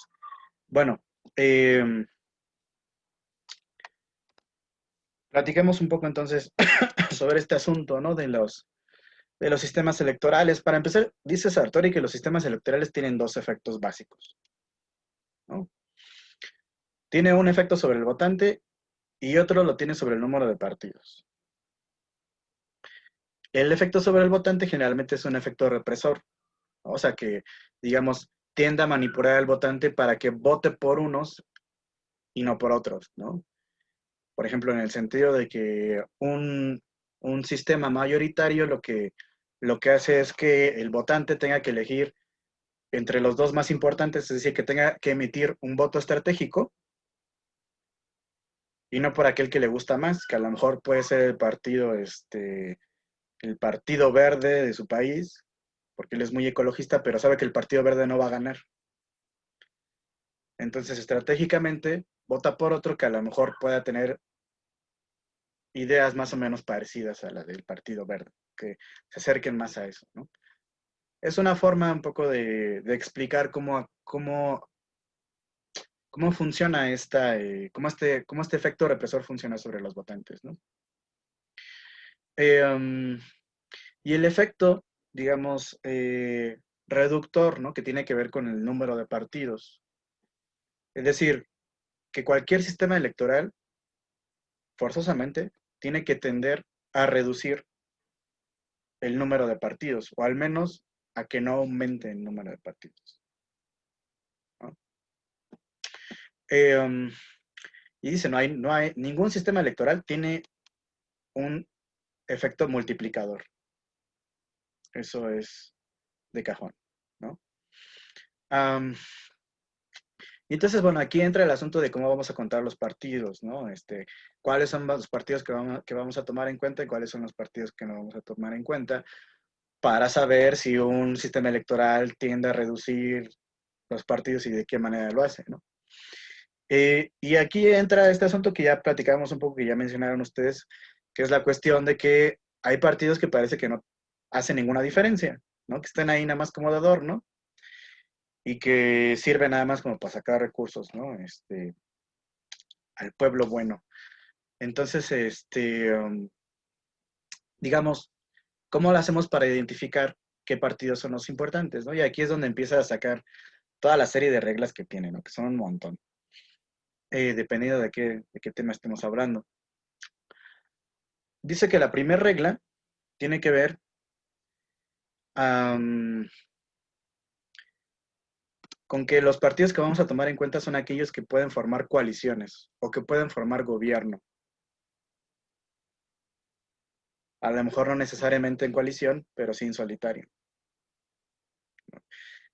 Bueno, platiquemos un poco entonces sobre este asunto, ¿no? De los sistemas electorales. Para empezar, dice Sartori que los sistemas electorales tienen dos efectos básicos, ¿no? Tiene un efecto sobre el votante y otro lo tiene sobre el número de partidos. El efecto sobre el votante generalmente es un efecto represor, ¿no? O sea que, digamos, tiende a manipular al votante para que vote por unos y no por otros, ¿no? Por ejemplo, en el sentido de que un sistema mayoritario lo que hace es que el votante tenga que elegir entre los dos más importantes, es decir, que tenga que emitir un voto estratégico y no por aquel que le gusta más, que a lo mejor puede ser el partido verde de su país, porque él es muy ecologista, pero sabe que el partido verde no va a ganar. Entonces, estratégicamente, vota por otro que a lo mejor pueda tener ideas más o menos parecidas a la del partido verde, que se acerquen más a eso, ¿no? Es una forma un poco de explicar cómo funciona cómo este efecto represor funciona sobre los votantes, ¿no? Y el efecto, digamos, reductor, ¿no? Que tiene que ver con el número de partidos. Es decir, que cualquier sistema electoral, forzosamente, tiene que tender a reducir el número de partidos, o al menos a que no aumente el número de partidos, ¿no? Y dice, ningún sistema electoral tiene un efecto multiplicador. Eso es de cajón, ¿no? Y entonces, bueno, aquí entra el asunto de cómo vamos a contar los partidos, ¿no? Cuáles son los partidos que vamos a tomar en cuenta y cuáles son los partidos que no vamos a tomar en cuenta para saber si un sistema electoral tiende a reducir los partidos y de qué manera lo hace, ¿no? Y aquí entra este asunto que ya platicamos un poco, que ya mencionaron ustedes, que es la cuestión de que hay partidos que parece que no hacen ninguna diferencia, ¿no? Que están ahí nada más como de adorno y que sirven nada más como para sacar recursos, ¿no? Al pueblo bueno. Entonces, digamos, ¿cómo lo hacemos para identificar qué partidos son los importantes, ¿no? Y aquí es donde empieza a sacar toda la serie de reglas que tiene, ¿no? Que son un montón, dependiendo de qué tema estemos hablando. Dice que la primera regla tiene que ver con que los partidos que vamos a tomar en cuenta son aquellos que pueden formar coaliciones o que pueden formar gobierno. A lo mejor no necesariamente en coalición, pero sí en solitario.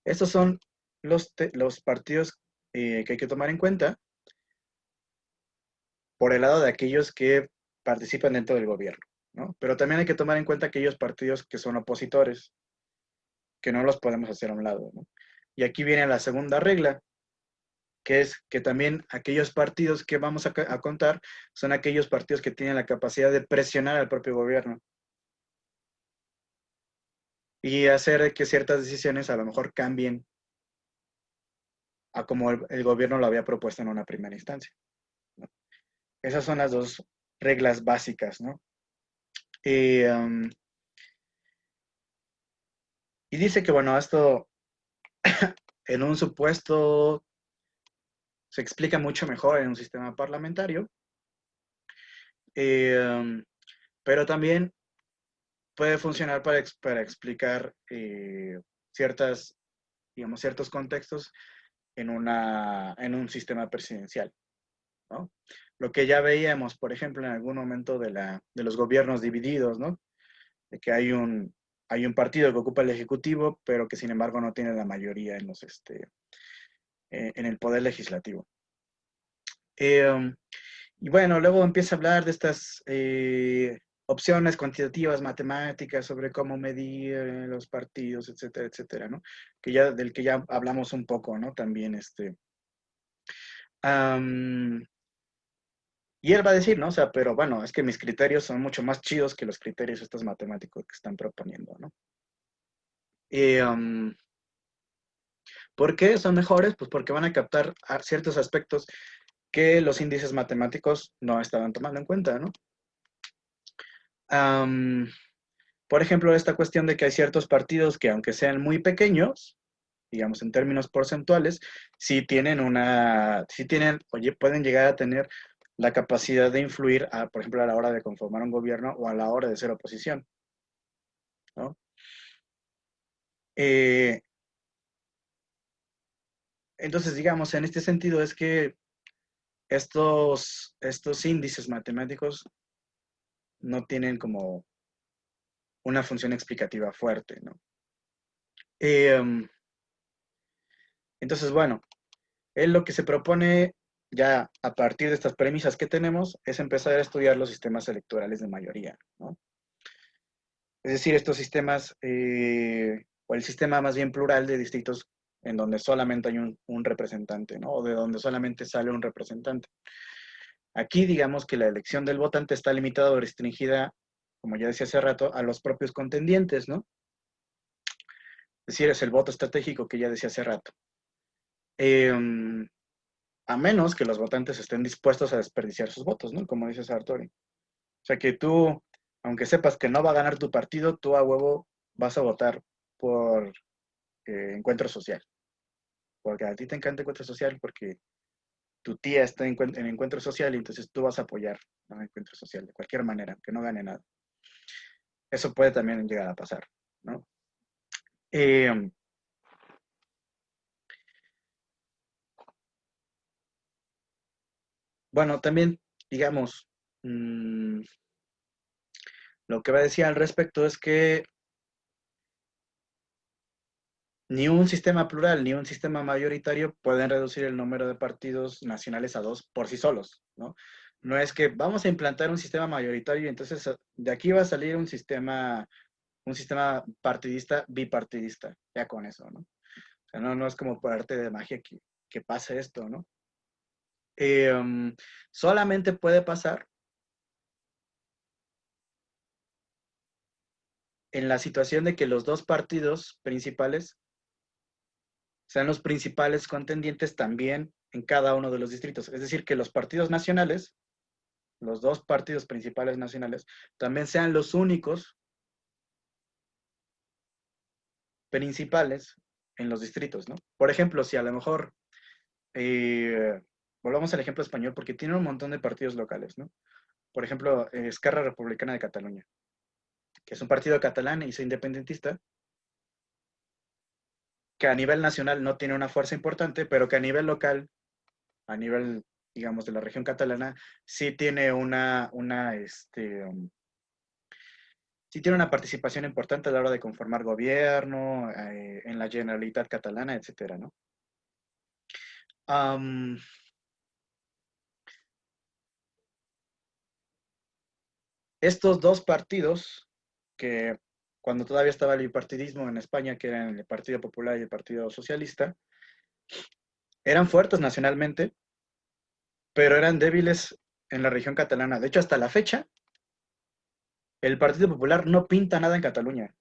Estos son los partidos que hay que tomar en cuenta por el lado de aquellos que participan dentro del gobierno, ¿no? Pero también hay que tomar en cuenta aquellos partidos que son opositores, que no los podemos hacer a un lado, ¿no? Y aquí viene la segunda regla, que es que también aquellos partidos que vamos a contar son aquellos partidos que tienen la capacidad de presionar al propio gobierno y hacer que ciertas decisiones a lo mejor cambien a como el gobierno lo había propuesto en una primera instancia, ¿no? Esas son las dos reglas básicas, ¿no? Y dice que, bueno, esto en un supuesto se explica mucho mejor en un sistema parlamentario, pero también puede funcionar para explicar ciertos contextos en un sistema presidencial, ¿no? Lo que ya veíamos, por ejemplo, en algún momento de los gobiernos divididos, ¿no? De que hay un partido que ocupa el Ejecutivo, pero que sin embargo no tiene la mayoría en el poder legislativo. Y bueno, luego empieza a hablar de estas opciones cuantitativas, matemáticas, sobre cómo medir los partidos, etcétera, etcétera, ¿no? Del que ya hablamos un poco, ¿no? También y él va a decir, ¿no? O sea, pero bueno, es que mis criterios son mucho más chidos que los criterios estos matemáticos que están proponiendo, ¿no? ¿Por qué son mejores? Pues porque van a captar ciertos aspectos que los índices matemáticos no estaban tomando en cuenta, ¿no? Por ejemplo, esta cuestión de que hay ciertos partidos que, aunque sean muy pequeños, digamos en términos porcentuales, sí pueden llegar a tener la capacidad de influir, por ejemplo, a la hora de conformar un gobierno o a la hora de ser oposición, ¿no? Entonces, digamos, en este sentido es que estos índices matemáticos no tienen como una función explicativa fuerte, ¿no? Entonces, bueno, él lo que se propone ya a partir de estas premisas que tenemos es empezar a estudiar los sistemas electorales de mayoría, ¿no? Es decir, estos sistemas, o el sistema más bien plural de distritos en donde solamente hay un representante, ¿no? O de donde solamente sale un representante. Aquí digamos que la elección del votante está limitada o restringida, como ya decía hace rato, a los propios contendientes, ¿no? Es decir, es el voto estratégico que ya decía hace rato. A menos que los votantes estén dispuestos a desperdiciar sus votos, ¿no? Como dice Sartori. O sea que tú, aunque sepas que no va a ganar tu partido, tú a huevo vas a votar por Encuentro Social. Porque a ti te encanta Encuentro Social, porque tu tía está en Encuentro Social y entonces tú vas a apoyar a Encuentro Social de cualquier manera, aunque no gane nada. Eso puede también llegar a pasar, ¿no? Bueno, también, digamos, lo que va a decir al respecto es que ni un sistema plural ni un sistema mayoritario pueden reducir el número de partidos nacionales a 2 por sí solos, ¿no? No es que vamos a implantar un sistema mayoritario y entonces de aquí va a salir un sistema partidista bipartidista, ya con eso, ¿no? O sea, no es como por arte de magia que pase esto, ¿no? Solamente puede pasar en la situación de que los dos partidos principales sean los principales contendientes también en cada uno de los distritos. Es decir, que los partidos nacionales, los dos partidos principales nacionales, también sean los únicos principales en los distritos, ¿no? Por ejemplo, si a lo mejor, volvamos al ejemplo español, porque tiene un montón de partidos locales, ¿no? Por ejemplo, Esquerra Republicana de Cataluña, que es un partido catalán y independentista, que a nivel nacional no tiene una fuerza importante, pero que a nivel local, a nivel, digamos, de la región catalana, sí tiene sí tiene una participación importante a la hora de conformar gobierno, en la Generalitat catalana, etcétera, ¿no? Estos dos partidos, que cuando todavía estaba el bipartidismo en España, que eran el Partido Popular y el Partido Socialista, eran fuertes nacionalmente, pero eran débiles en la región catalana. De hecho, hasta la fecha, el Partido Popular no pinta nada en Cataluña.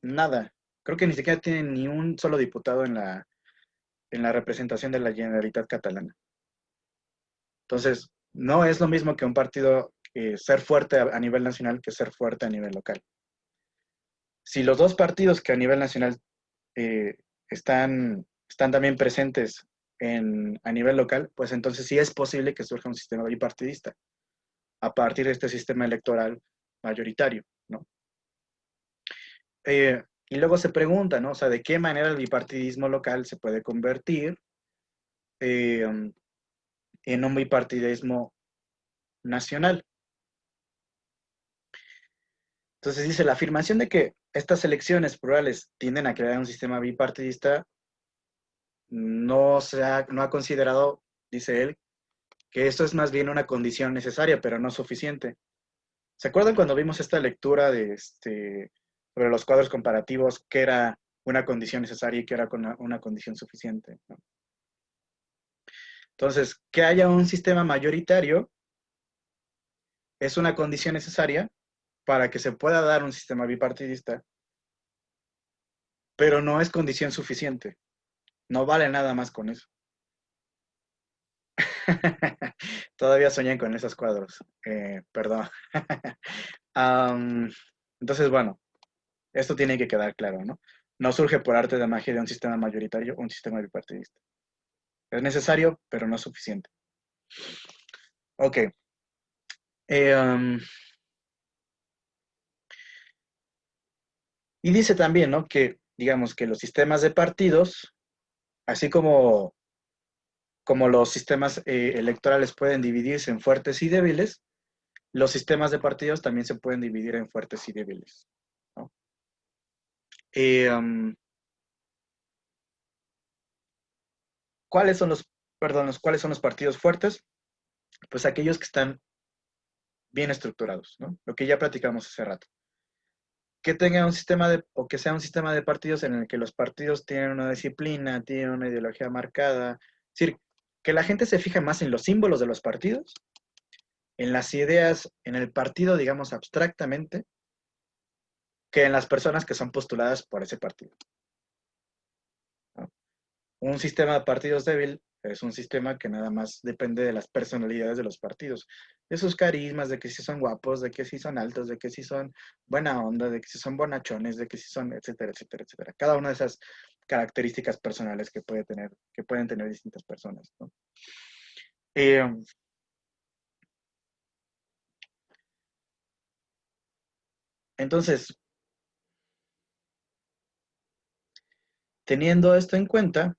Nada. Creo que ni siquiera tiene ni un solo diputado en la representación de la Generalitat catalana. Entonces, no es lo mismo que un partido ser fuerte a nivel nacional que ser fuerte a nivel local. Si los dos partidos que a nivel nacional están también presentes a nivel local, pues entonces sí es posible que surja un sistema bipartidista a partir de este sistema electoral mayoritario, ¿no? Y luego se pregunta, ¿no? O sea, ¿de qué manera el bipartidismo local se puede convertir en un bipartidismo nacional? Entonces dice, la afirmación de que estas elecciones plurales tienden a crear un sistema bipartidista no ha considerado, dice él, que esto es más bien una condición necesaria, pero no suficiente. ¿Se acuerdan cuando vimos esta lectura sobre los cuadros comparativos, que era una condición necesaria y que era una condición suficiente, ¿no? Entonces, que haya un sistema mayoritario es una condición necesaria para que se pueda dar un sistema bipartidista, pero no es condición suficiente. No vale nada más con eso. Todavía soñé con esos cuadros. Perdón. Entonces, bueno, esto tiene que quedar claro, ¿no? No surge por arte de magia de un sistema mayoritario o un sistema bipartidista. Es necesario, pero no suficiente. Ok. Y dice también, ¿no? Que, digamos, que los sistemas de partidos, así como los sistemas electorales pueden dividirse en fuertes y débiles, los sistemas de partidos también se pueden dividir en fuertes y débiles, ¿no? ¿Cuáles son los partidos fuertes? Pues aquellos que están bien estructurados, ¿no? Lo que ya platicamos hace rato. Que tenga un sistema o que sea un sistema de partidos en el que los partidos tienen una disciplina, tienen una ideología marcada. Es decir, que la gente se fije más en los símbolos de los partidos, en las ideas, en el partido, digamos, abstractamente, que en las personas que son postuladas por ese partido, ¿no? Un sistema de partidos débil es un sistema que nada más depende de las personalidades de los partidos, de sus carismas, de que si son guapos, de que si son altos, de que si son buena onda, de que si son bonachones, de que si son, etcétera, etcétera, etcétera. Cada una de esas características personales que pueden tener distintas personas, ¿no? Entonces, teniendo esto en cuenta,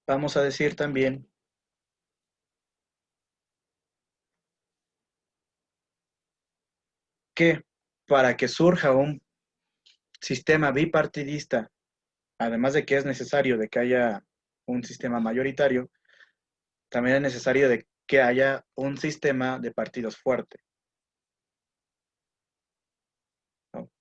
vamos a decir también que para que surja un sistema bipartidista, además de que es necesario de que haya un sistema mayoritario, también es necesario de que haya un sistema de partidos fuerte, ¿no?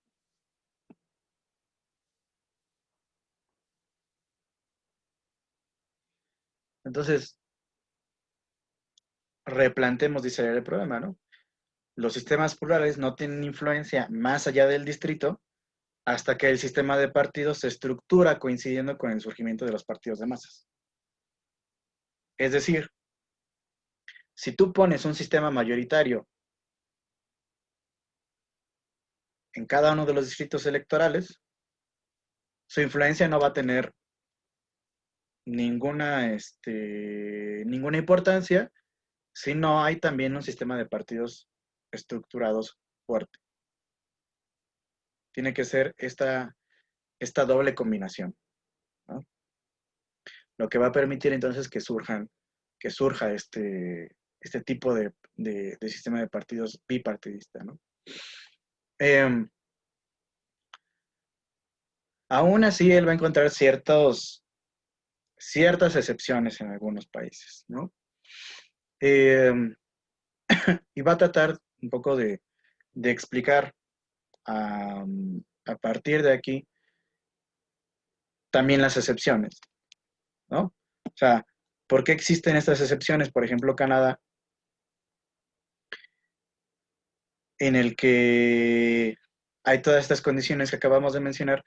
Entonces, replantemos, dice el problema, ¿no? Los sistemas plurales no tienen influencia más allá del distrito hasta que el sistema de partidos se estructura coincidiendo con el surgimiento de los partidos de masas. Es decir, si tú pones un sistema mayoritario en cada uno de los distritos electorales, su influencia no va a tener ninguna importancia si no hay también un sistema de partidos estructurados fuerte. Tiene que ser esta doble combinación, ¿no? Lo que va a permitir entonces que surja este tipo de sistema de partidos bipartidista, ¿no? Aún así, él va a encontrar ciertas excepciones en algunos países, ¿no? Y va a tratar un poco de explicar a partir de aquí también las excepciones, ¿no? O sea, ¿por qué existen estas excepciones? Por ejemplo, Canadá, en el que hay todas estas condiciones que acabamos de mencionar,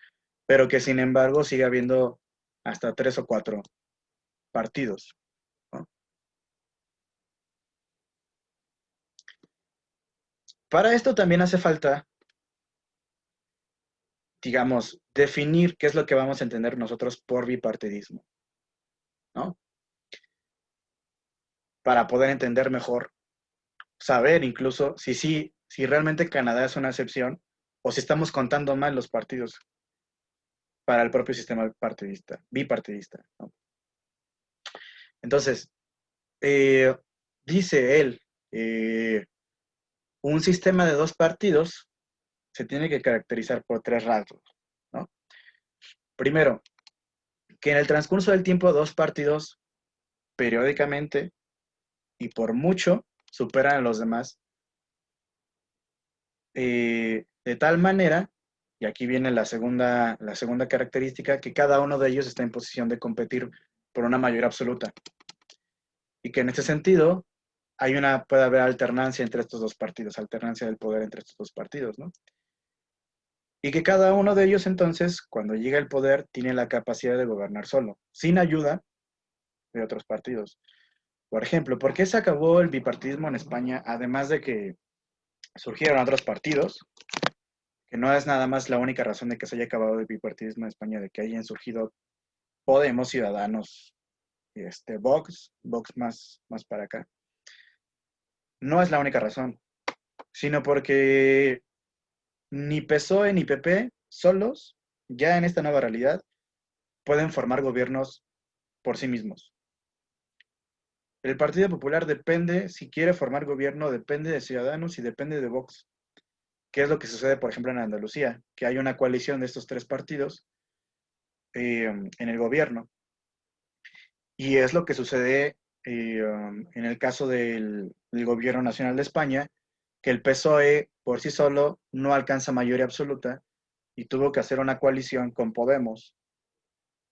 pero que sin embargo sigue habiendo hasta 3 o 4 partidos, ¿no? Para esto también hace falta, digamos, definir qué es lo que vamos a entender nosotros por bipartidismo, ¿no? Para poder entender mejor, saber incluso si realmente Canadá es una excepción o si estamos contando mal los partidos para el propio sistema bipartidista, ¿no? Entonces, dice él, un sistema de 2 partidos se tiene que caracterizar por 3 rasgos, ¿no? Primero, que en el transcurso del tiempo 2 partidos periódicamente y por mucho superan a los demás, de tal manera, y aquí viene la segunda característica, que cada uno de ellos está en posición de competir por una mayoría absoluta. Y que en este sentido puede haber alternancia entre estos 2 partidos, alternancia del poder entre estos 2 partidos, ¿no? Y que cada uno de ellos entonces, cuando llega al poder, tiene la capacidad de gobernar solo, sin ayuda de otros partidos. Por ejemplo, ¿por qué se acabó el bipartidismo en España? Además de que surgieron otros partidos, que no es nada más la única razón de que se haya acabado el bipartidismo en España, de que hayan surgido Podemos, Ciudadanos, Vox más para acá. No es la única razón, sino porque ni PSOE ni PP solos, ya en esta nueva realidad, pueden formar gobiernos por sí mismos. El Partido Popular depende, si quiere formar gobierno, depende de Ciudadanos y depende de Vox. ¿Qué es lo que sucede, por ejemplo, en Andalucía? Que hay una coalición de estos 3 partidos en el gobierno. Y es lo que sucede en el caso del gobierno nacional de España, que el PSOE por sí solo no alcanza mayoría absoluta y tuvo que hacer una coalición con Podemos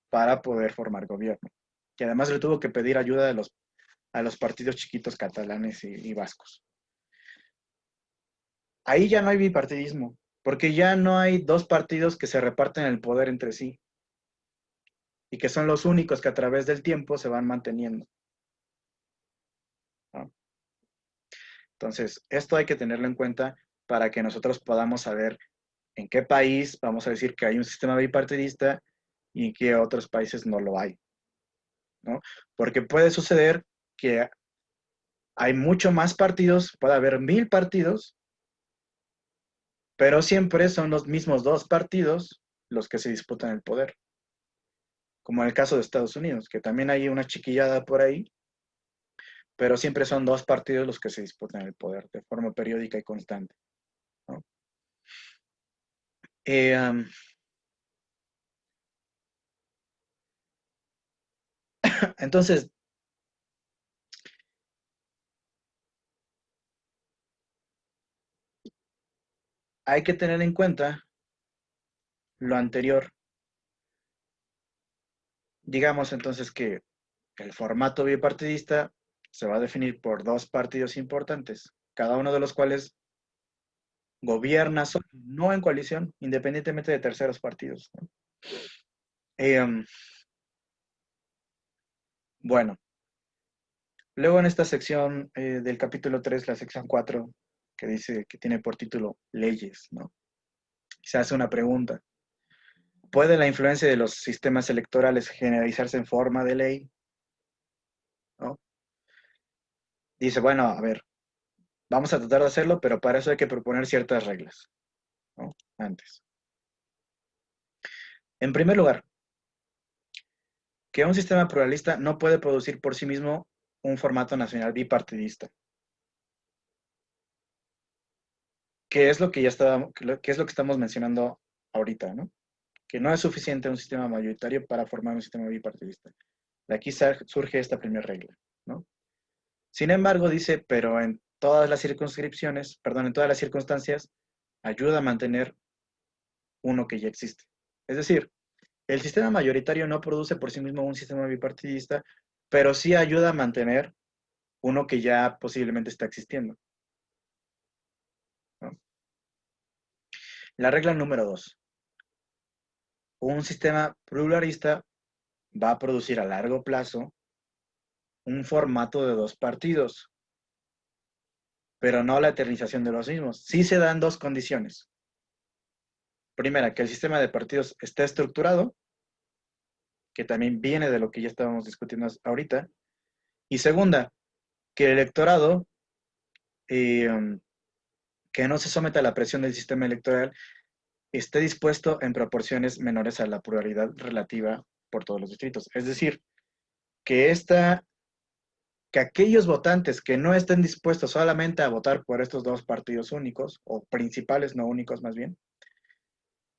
para poder formar gobierno. Y además le tuvo que pedir ayuda a los partidos chiquitos catalanes y vascos. Ahí ya no hay bipartidismo, porque ya no hay 2 partidos que se reparten el poder entre sí y que son los únicos que a través del tiempo se van manteniendo, ¿no? Entonces, esto hay que tenerlo en cuenta para que nosotros podamos saber en qué país vamos a decir que hay un sistema bipartidista y en qué otros países no lo hay, ¿no? Porque puede suceder que hay mucho más partidos, puede haber 1000 partidos, pero siempre son los mismos 2 partidos los que se disputan el poder. Como en el caso de Estados Unidos, que también hay una chiquillada por ahí, pero siempre son 2 partidos los que se disputan el poder de forma periódica y constante, ¿no? Entonces, hay que tener en cuenta lo anterior. Digamos entonces que el formato bipartidista se va a definir por 2 partidos importantes, cada uno de los cuales gobierna solo, no en coalición, independientemente de terceros partidos, ¿no? Bueno, luego en esta sección del capítulo 3, la sección 4, que dice que tiene por título Leyes, ¿no? Se hace una pregunta. ¿Puede la influencia de los sistemas electorales generalizarse en forma de ley? ¿No? Dice, bueno, a ver, vamos a tratar de hacerlo, pero para eso hay que proponer ciertas reglas, ¿no? Antes. En primer lugar, que un sistema pluralista no puede producir por sí mismo un formato nacional bipartidista. Que es lo que que es lo que estamos mencionando ahorita, ¿no? Que no es suficiente un sistema mayoritario para formar un sistema bipartidista. De aquí surge esta primera regla, ¿no? Sin embargo, dice, pero en todas las circunscripciones, perdón, en todas las circunstancias, ayuda a mantener uno que ya existe. Es decir, el sistema mayoritario no produce por sí mismo un sistema bipartidista, pero sí ayuda a mantener uno que ya posiblemente está existiendo, ¿no? La regla número 2. Un sistema pluralista va a producir a largo plazo un formato de 2 partidos, pero no la eternización de los mismos. Sí se dan 2 condiciones. Primera, que el sistema de partidos esté estructurado, que también viene de lo que ya estábamos discutiendo ahorita. Y segunda, que el electorado que no se someta a la presión del sistema electoral esté dispuesto en proporciones menores a la pluralidad relativa por todos los distritos. Es decir, que aquellos votantes que no estén dispuestos solamente a votar por estos 2 partidos únicos, o principales, no únicos más bien,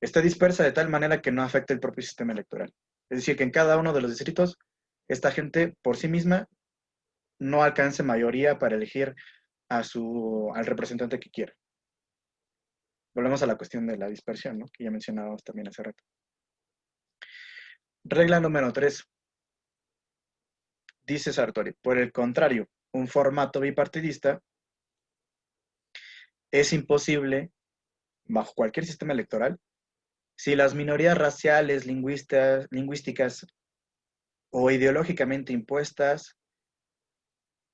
esté dispersa de tal manera que no afecte el propio sistema electoral. Es decir, que en cada uno de los distritos, esta gente por sí misma no alcance mayoría para elegir al representante que quiera. Volvemos a la cuestión de la dispersión, ¿no? Que ya mencionábamos también hace rato. Regla número 3. Dice Sartori, por el contrario, un formato bipartidista es imposible bajo cualquier sistema electoral si las minorías raciales, lingüísticas o ideológicamente impuestas,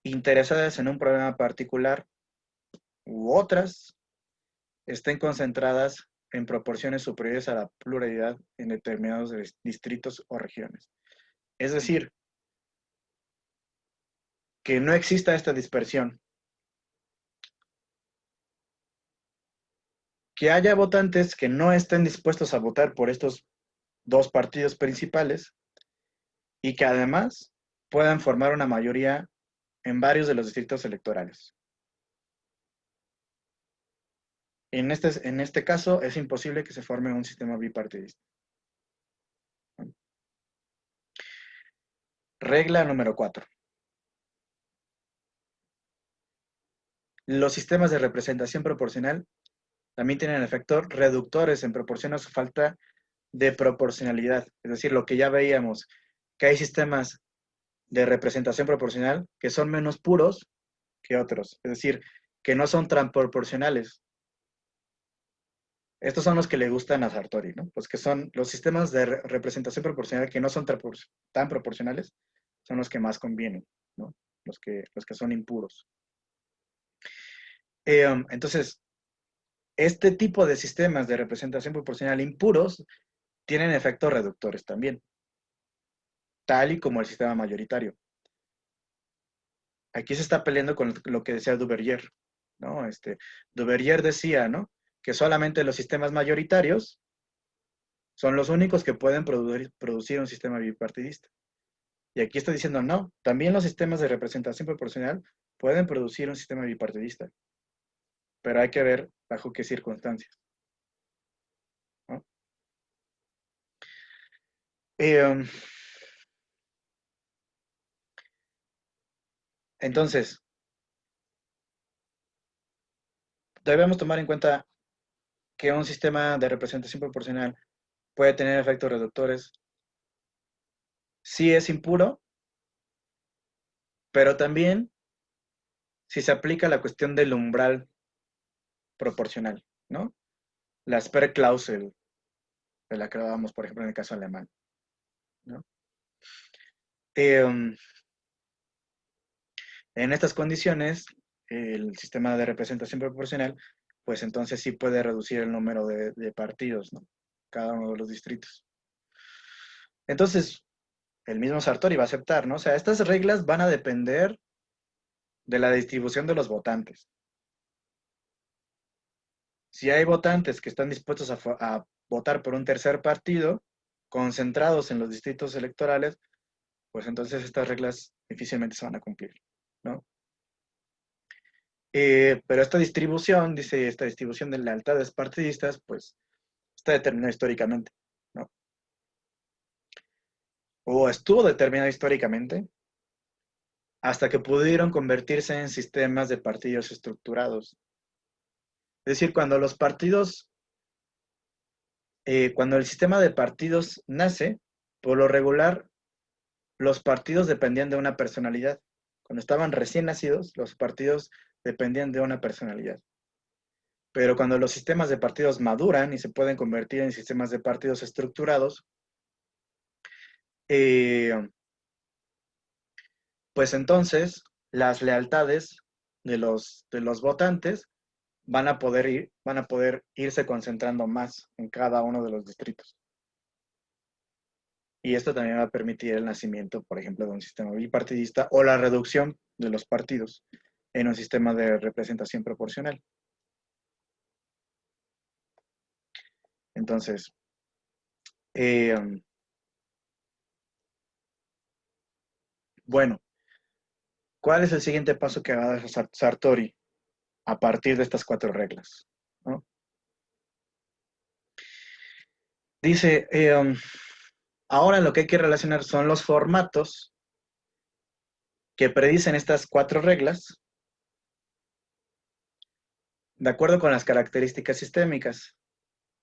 interesadas en un problema particular u otras, estén concentradas en proporciones superiores a la pluralidad en determinados distritos o regiones. Es decir, que no exista esta dispersión. Que haya votantes que no estén dispuestos a votar por estos 2 partidos principales y que además puedan formar una mayoría en varios de los distritos electorales. En este caso es imposible que se forme un sistema bipartidista. Regla número 4. Los sistemas de representación proporcional también tienen efectos reductores en proporción a su falta de proporcionalidad. Es decir, lo que ya veíamos, que hay sistemas de representación proporcional que son menos puros que otros. Es decir, que no son tan proporcionales. Estos son los que le gustan a Sartori, ¿no? Pues que son los sistemas de representación proporcional que no son tan proporcionales, son los que más convienen, ¿no? Los que son impuros. Entonces, este tipo de sistemas de representación proporcional impuros tienen efectos reductores también, tal y como el sistema mayoritario. Aquí se está peleando con lo que decía Duverger, ¿no? Duverger decía, ¿no?, que solamente los sistemas mayoritarios son los únicos que pueden producir un sistema bipartidista. Y aquí está diciendo, no, también los sistemas de representación proporcional pueden producir un sistema bipartidista, pero hay que ver bajo qué circunstancias, ¿no? Entonces, debemos tomar en cuenta que un sistema de representación proporcional puede tener efectos reductores. Sí es impuro, pero también si se aplica la cuestión del umbral proporcional, ¿no? La Sperrklausel, de la que hablábamos, por ejemplo, en el caso alemán, ¿no? En estas condiciones, el sistema de representación proporcional, pues entonces sí puede reducir el número de partidos, ¿no? Cada uno de los distritos. Entonces, el mismo Sartori va a aceptar, ¿no? O sea, estas reglas van a depender de la distribución de los votantes. Si hay votantes que están dispuestos a votar por un tercer partido, concentrados en los distritos electorales, pues entonces estas reglas difícilmente se van a cumplir, ¿no? Pero esta distribución, dice, esta distribución de lealtades partidistas, pues está determinada históricamente, ¿no? O estuvo determinada históricamente hasta que pudieron convertirse en sistemas de partidos estructurados. Es decir, cuando los partidos, cuando el sistema de partidos nace, por lo regular, los partidos dependían de una personalidad. Cuando estaban recién nacidos, los partidos dependían de una personalidad. Pero cuando los sistemas de partidos maduran y se pueden convertir en sistemas de partidos estructurados, pues entonces las lealtades de los votantes van a poder irse concentrando más en cada uno de los distritos. Y esto también va a permitir el nacimiento, por ejemplo, de un sistema bipartidista o la reducción de los partidos en un sistema de representación proporcional. Entonces, bueno, ¿cuál es el siguiente paso que va a dar Sartori a partir de estas 4 reglas? ¿No? Dice, ahora lo que hay que relacionar son los formatos que predicen estas 4 reglas de acuerdo con las características sistémicas,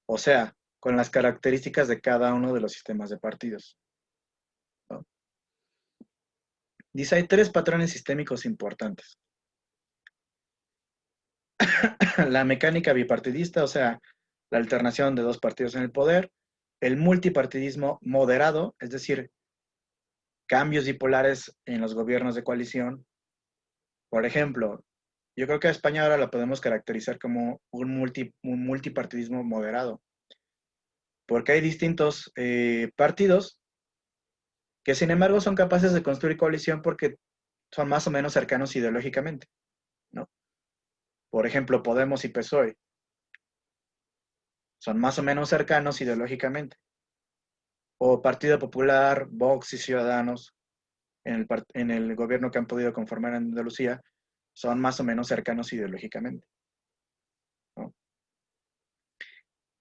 o sea, con las características de cada uno de los sistemas de partidos. ¿No? Dice, hay 3 patrones sistémicos importantes. La mecánica bipartidista, o sea, la alternación de 2 partidos en el poder, el multipartidismo moderado, es decir, cambios bipolares en los gobiernos de coalición. Por ejemplo, yo creo que a España ahora la podemos caracterizar como un multipartidismo moderado, porque hay distintos partidos que sin embargo son capaces de construir coalición porque son más o menos cercanos ideológicamente, ¿no? Por ejemplo, Podemos y PSOE son más o menos cercanos ideológicamente. O Partido Popular, Vox y Ciudadanos en el gobierno que han podido conformar en Andalucía son más o menos cercanos ideológicamente, ¿no?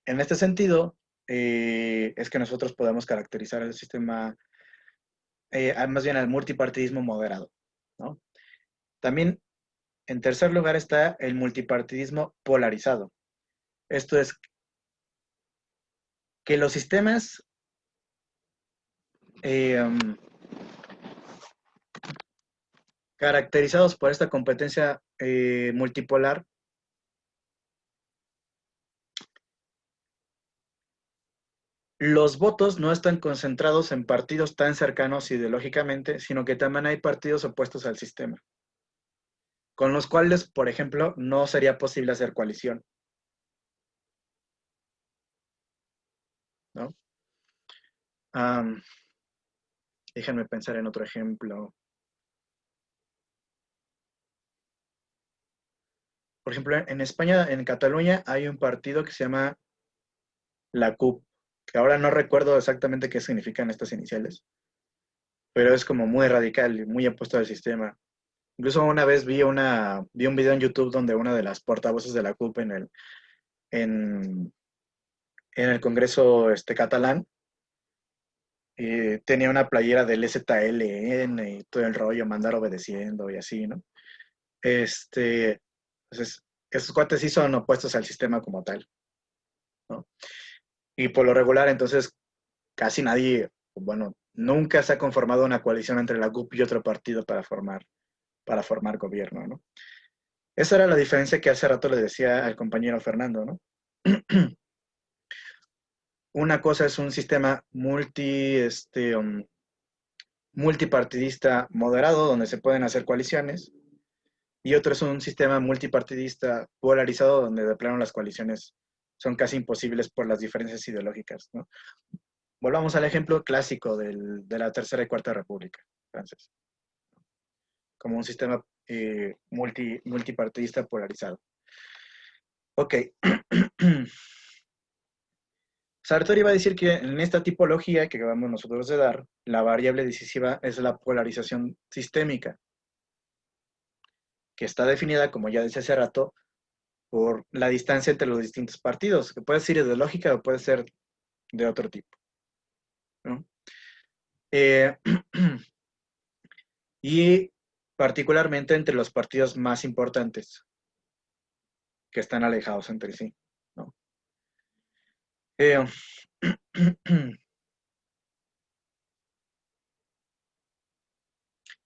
En este sentido, es que nosotros podemos caracterizar el sistema, más bien el multipartidismo moderado, ¿no? También, en tercer lugar, está el multipartidismo polarizado. Esto es que los sistemas caracterizados por esta competencia multipolar los votos no están concentrados en partidos tan cercanos ideológicamente, sino que también hay partidos opuestos al sistema, con los cuales, por ejemplo, no sería posible hacer coalición, ¿no? Déjenme pensar en otro ejemplo. Por ejemplo, en España, en Cataluña, hay un partido que se llama la CUP, que ahora no recuerdo exactamente qué significan estas iniciales, pero es como muy radical y muy opuesto al sistema. Incluso una vez vi un video en YouTube donde una de las portavoces de la CUP en el Congreso catalán tenía una playera del ZLN y todo el rollo, mandar obedeciendo y así, ¿no? Entonces, esos cuates sí son opuestos al sistema como tal, ¿no? Y por lo regular, entonces, casi nadie, bueno, nunca se ha conformado una coalición entre la CUP y otro partido para formar gobierno, ¿no? Esa era la diferencia que hace rato le decía al compañero Fernando, ¿no? Una cosa es un sistema multipartidista moderado, donde se pueden hacer coaliciones, y otro es un sistema multipartidista polarizado, donde de plano las coaliciones son casi imposibles por las diferencias ideológicas, ¿no? Volvamos al ejemplo clásico de la Tercera y Cuarta República francesa, como un sistema multipartidista polarizado. Ok. Sartori va a decir que en esta tipología que acabamos nosotros de dar, la variable decisiva es la polarización sistémica, que está definida, como ya decía hace rato, por la distancia entre los distintos partidos, que puede ser ideológica o puede ser de otro tipo, ¿no? Y particularmente entre los partidos más importantes, que están alejados entre sí, ¿no?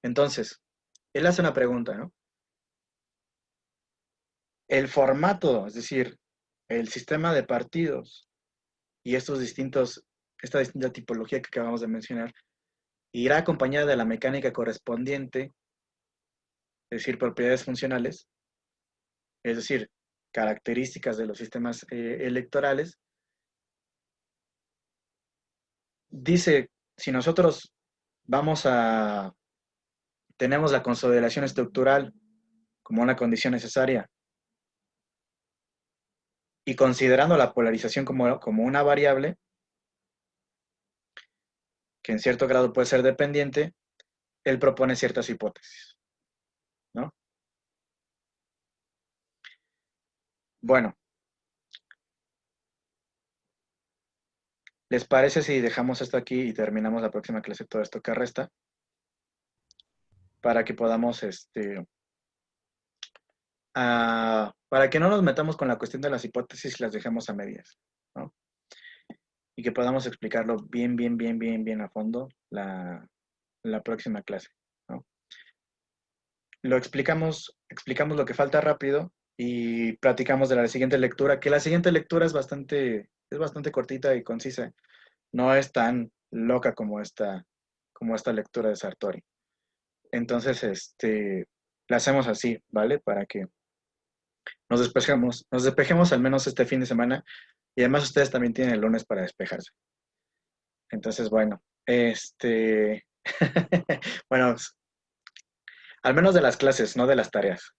Entonces, él hace una pregunta, ¿no? El formato, es decir, el sistema de partidos y esta distinta tipología que acabamos de mencionar, irá acompañada de la mecánica correspondiente, es decir, propiedades funcionales, es decir, características de los sistemas electorales. Dice, si nosotros tenemos la consolidación estructural como una condición necesaria y considerando la polarización como una variable, que en cierto grado puede ser dependiente, él propone ciertas hipótesis, ¿no? Bueno, ¿les parece si dejamos esto aquí y terminamos la próxima clase todo esto que resta? Para que podamos, para que no nos metamos con la cuestión de las hipótesis y las dejemos a medias, ¿no? Y que podamos explicarlo bien a fondo la próxima clase, ¿no? Explicamos lo que falta rápido y platicamos de la siguiente lectura, que la siguiente lectura es bastante cortita y concisa. No es tan loca como esta lectura de Sartori. Entonces, la hacemos así, ¿vale? Para que nos despejemos al menos este fin de semana y además ustedes también tienen el lunes para despejarse. Entonces, bueno, bueno, al menos de las clases, no de las tareas.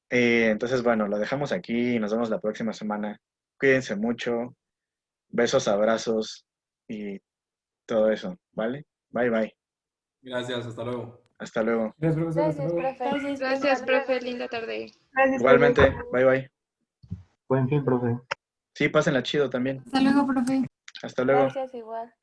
Entonces, bueno, lo dejamos aquí y nos vemos la próxima semana. Cuídense mucho, besos, abrazos y todo eso, ¿vale? Bye, bye. Gracias, hasta luego. Hasta luego. Gracias, profesor. Hasta Gracias, luego. profe. Gracias, profe. Linda tarde. Gracias, Igualmente, bye, bye. Buen fin, profe. Sí, pásenla chido también. Hasta luego, profe. Hasta luego. Gracias, igual.